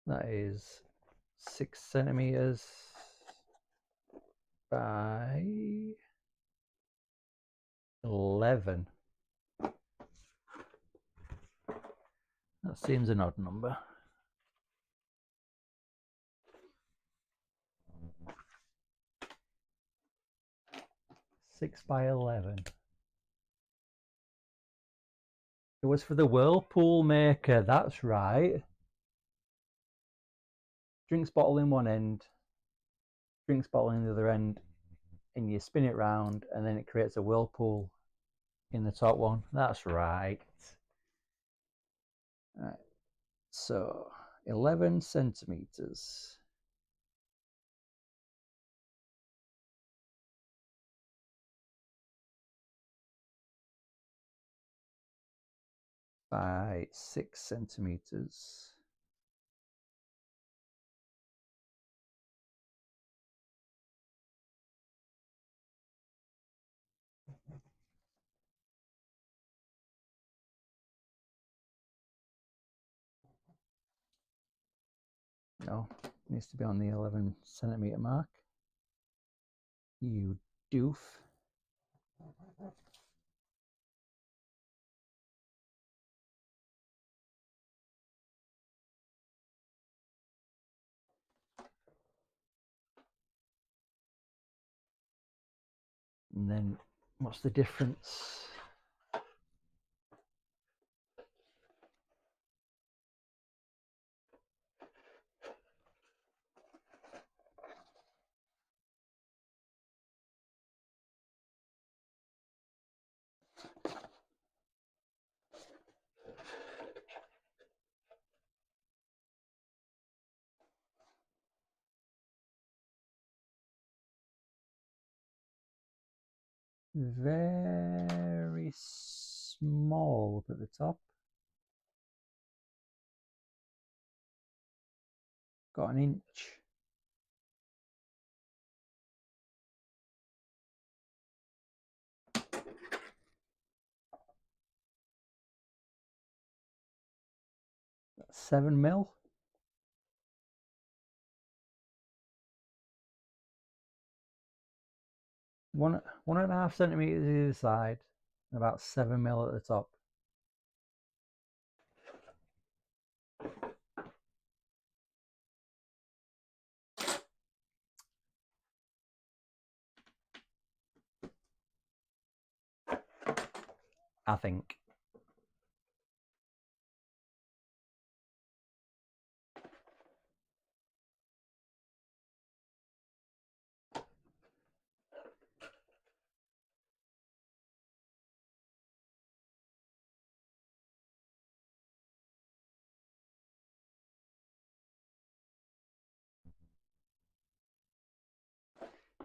A: that is 6 centimeters by 11. That seems an odd number. Six by 11. It was for the whirlpool maker, that's right. Drinks bottle in one end, drinks bottle in the other end, and you spin it round, and then it creates a whirlpool in the top one. That's right. Right. So 11 centimeters. By 6 centimeters. No, it needs to be on the 11 centimeter mark. You doof. And then what's the difference? Very small up at the top. Got an inch. That's 7 mil. 1.5 centimeters either side, and about 7 mil at the top. I think.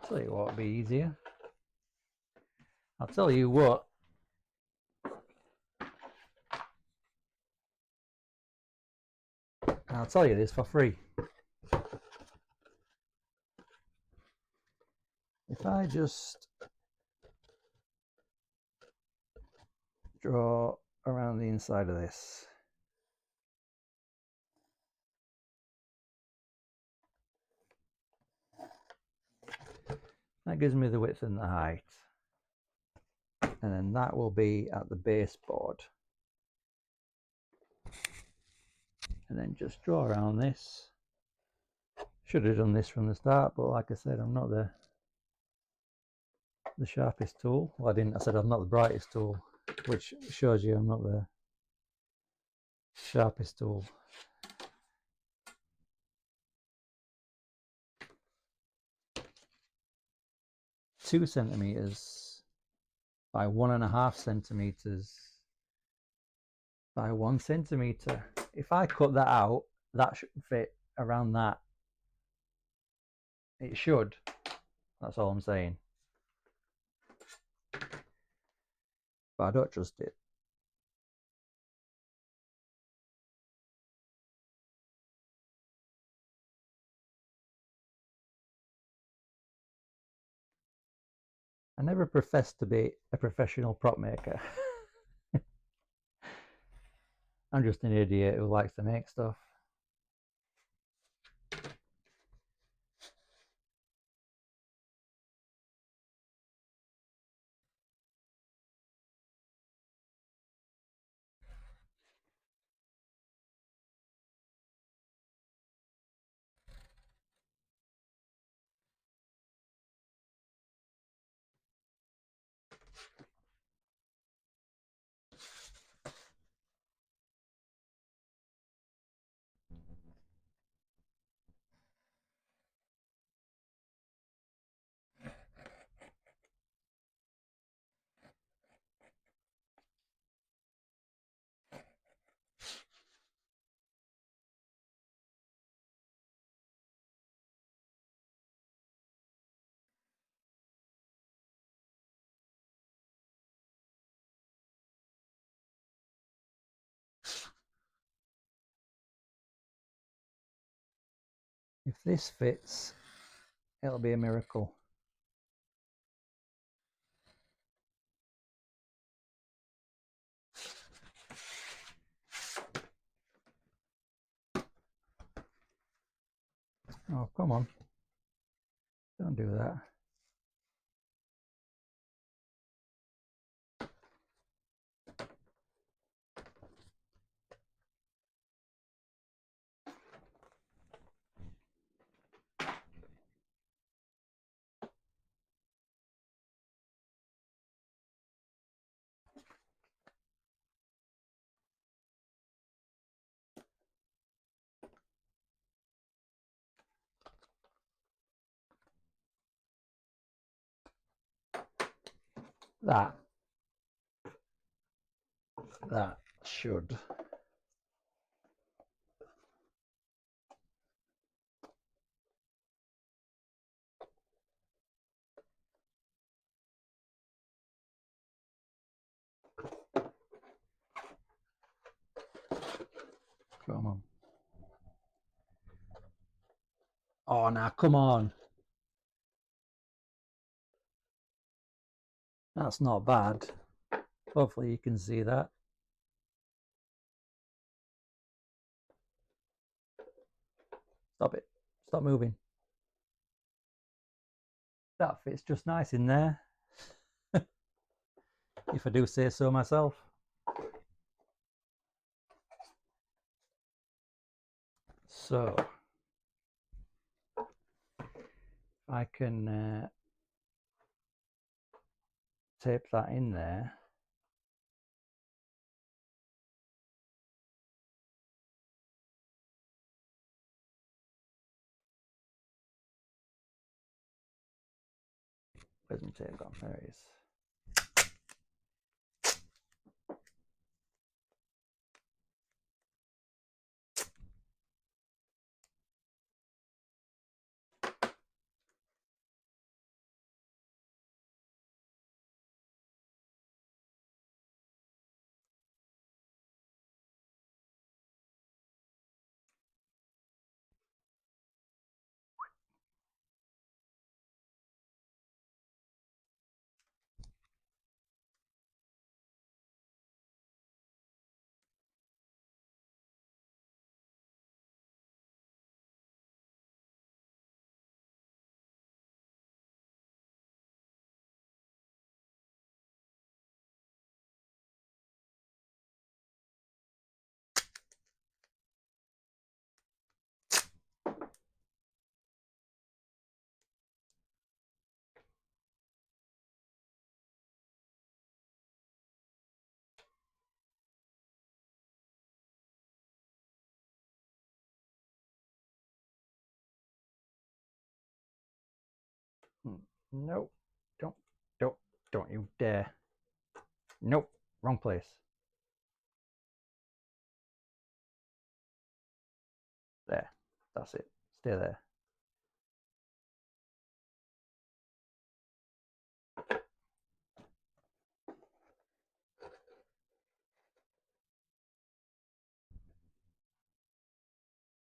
A: Tell you what would be easier. I'll tell you what. I'll tell you this for free. If I just draw around the inside of this, that gives me the width and the height, and then that will be at the baseboard, and then just draw around this. Should have done this from the start, but like I said, I'm not the sharpest tool. Well, I said I'm not the brightest tool, which shows you I'm not the sharpest tool. Two centimeters by 1.5 centimeters by 1 centimeter. If I cut that out, that should fit around that. It should. That's all I'm saying. But I don't trust it. I never professed to be a professional prop maker. I'm just an idiot who likes to make stuff. If this fits, it'll be a miracle. Oh, come on. Don't do that. That should. Come on. Oh, now come on. That's not bad. Hopefully you can see that. Stop it. Stop moving. That fits just nice in there. If I do say so myself. So I can tape that in there. Where's my tape gone? There it is. No, don't you dare. Nope, wrong place. There, that's it. Stay there.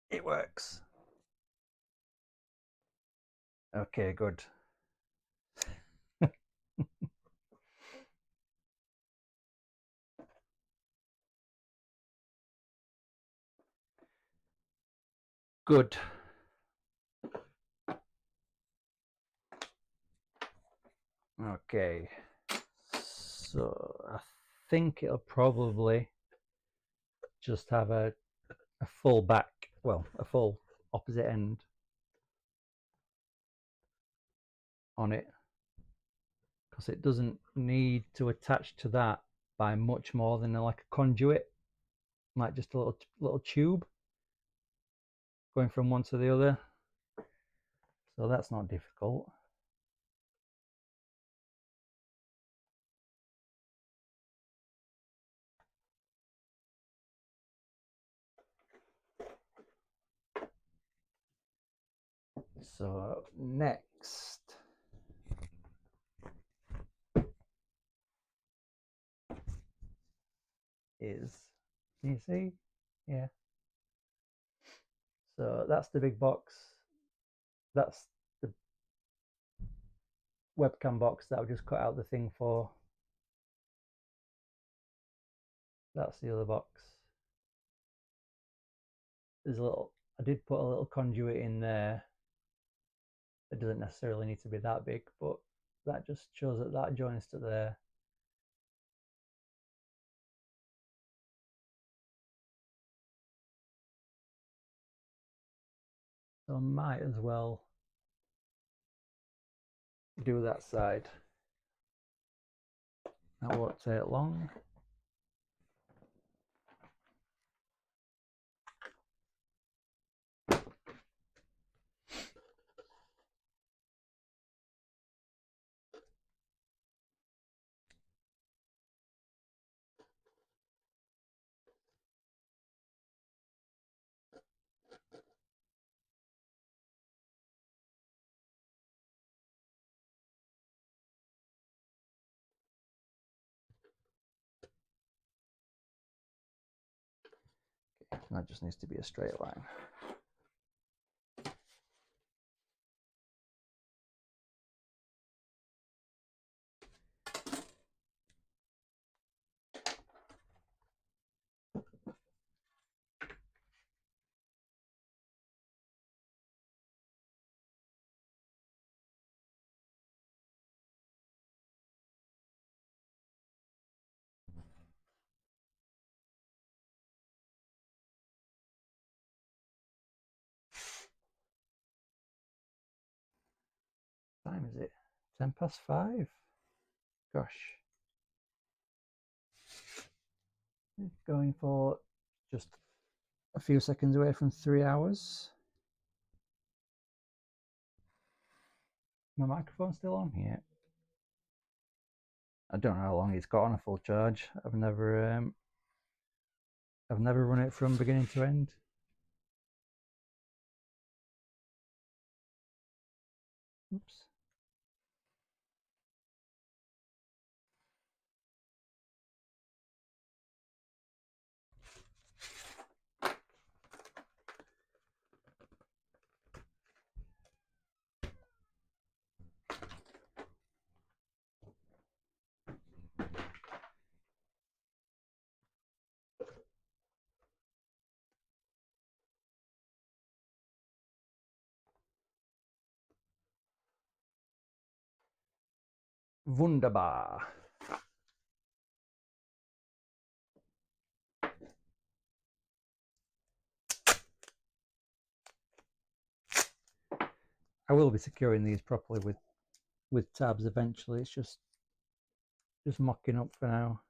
A: It works. Okay, good. Good. Okay. So I think it'll probably just have a full back, well, a full opposite end on it, because it doesn't need to attach to that by much more than like a conduit, like just a little tube going from one to the other. So that's not difficult. So next is, can you see? Yeah. So that's the big box. That's the webcam box that I've just cut out the thing for. That's the other box. There's a little, I did put a little conduit in there. It doesn't necessarily need to be that big, but that just shows that that joins to there. So I might as well do that side. That won't take long. Okay, that just needs to be a straight line. What time is it? 5:10. Gosh. It's going for just a few seconds away from 3 hours. My microphone's still on here. I don't know how long it's got on a full charge. I've never run it from beginning to end. Oops. Wunderbar. I will be securing these properly with tabs eventually. It's just mocking up for now.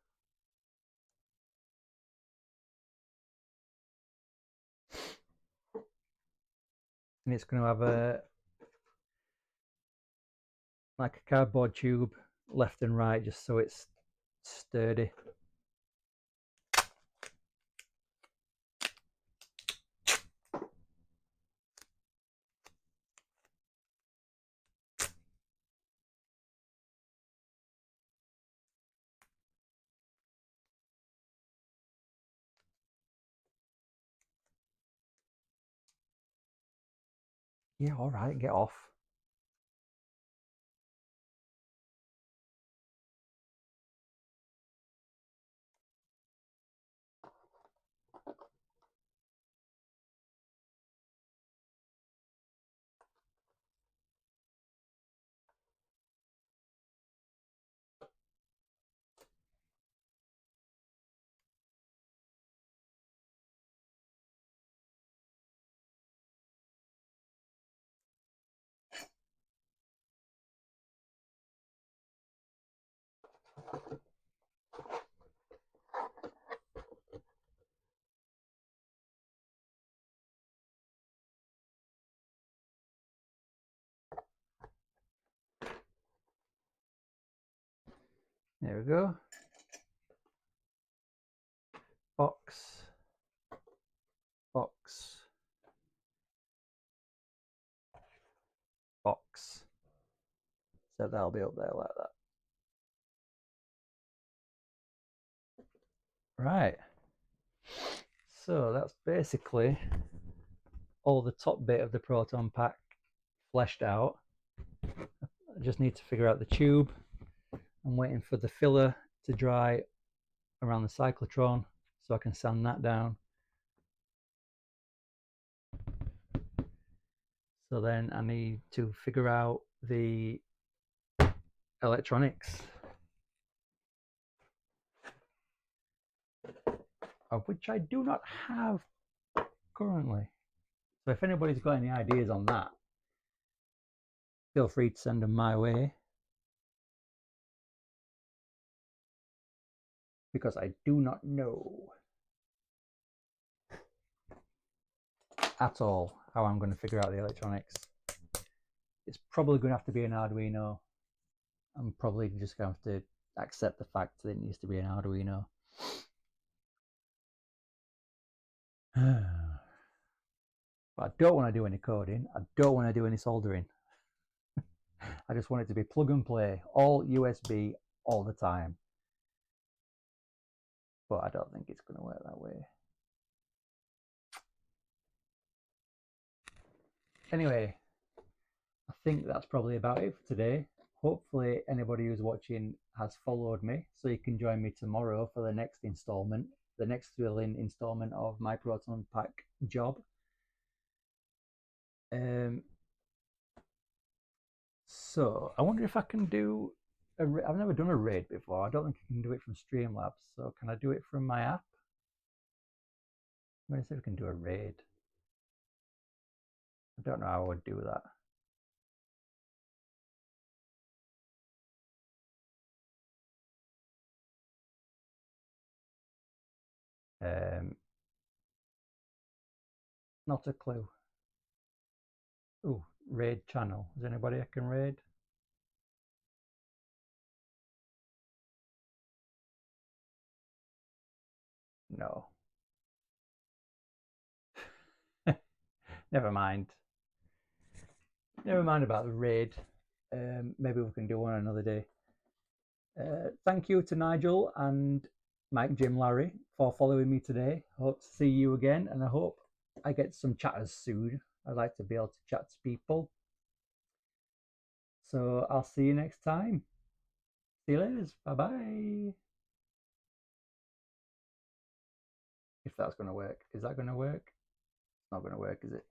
A: And it's going to have like a cardboard tube left and right, just so it's sturdy. Yeah, all right, get off. There we go. Box, box, box. So that'll be up there like that. Right. So that's basically all the top bit of the Proton Pack fleshed out. I just need to figure out the tube. I'm waiting for the filler to dry around the cyclotron so I can sand that down. So then I need to figure out the electronics, of which I do not have currently. So if anybody's got any ideas on that, feel free to send them my way, because I do not know at all how I'm going to figure out the electronics. It's probably going to have to be an Arduino. I'm probably just going to have to accept the fact that it needs to be an Arduino. But I don't want to do any coding. I don't want to do any soldering. I just want it to be plug and play, all USB, all the time. But I don't think it's going to work that way. Anyway, I think that's probably about it for today. Hopefully anybody who's watching has followed me, so you can join me tomorrow for the next installment, the next thrilling installment of my Proton Pack job. So I wonder if I can do I've never done a raid before. I don't think I can do it from Streamlabs. So can I do it from my app? I'm going to see if we can do a raid. I don't know how I would do that. Not a clue. Ooh, raid channel. Is anybody I can raid? No. Never mind. Never mind about the raid. Maybe we can do one another day. Thank you to Nigel and Mike, Jim, Larry for following me today. Hope to see you again, and I hope I get some chatters soon. I'd like to be able to chat to people. So I'll see you next time. See you later. Bye-bye. If that's going to work. Is that going to work? It's not going to work, is it?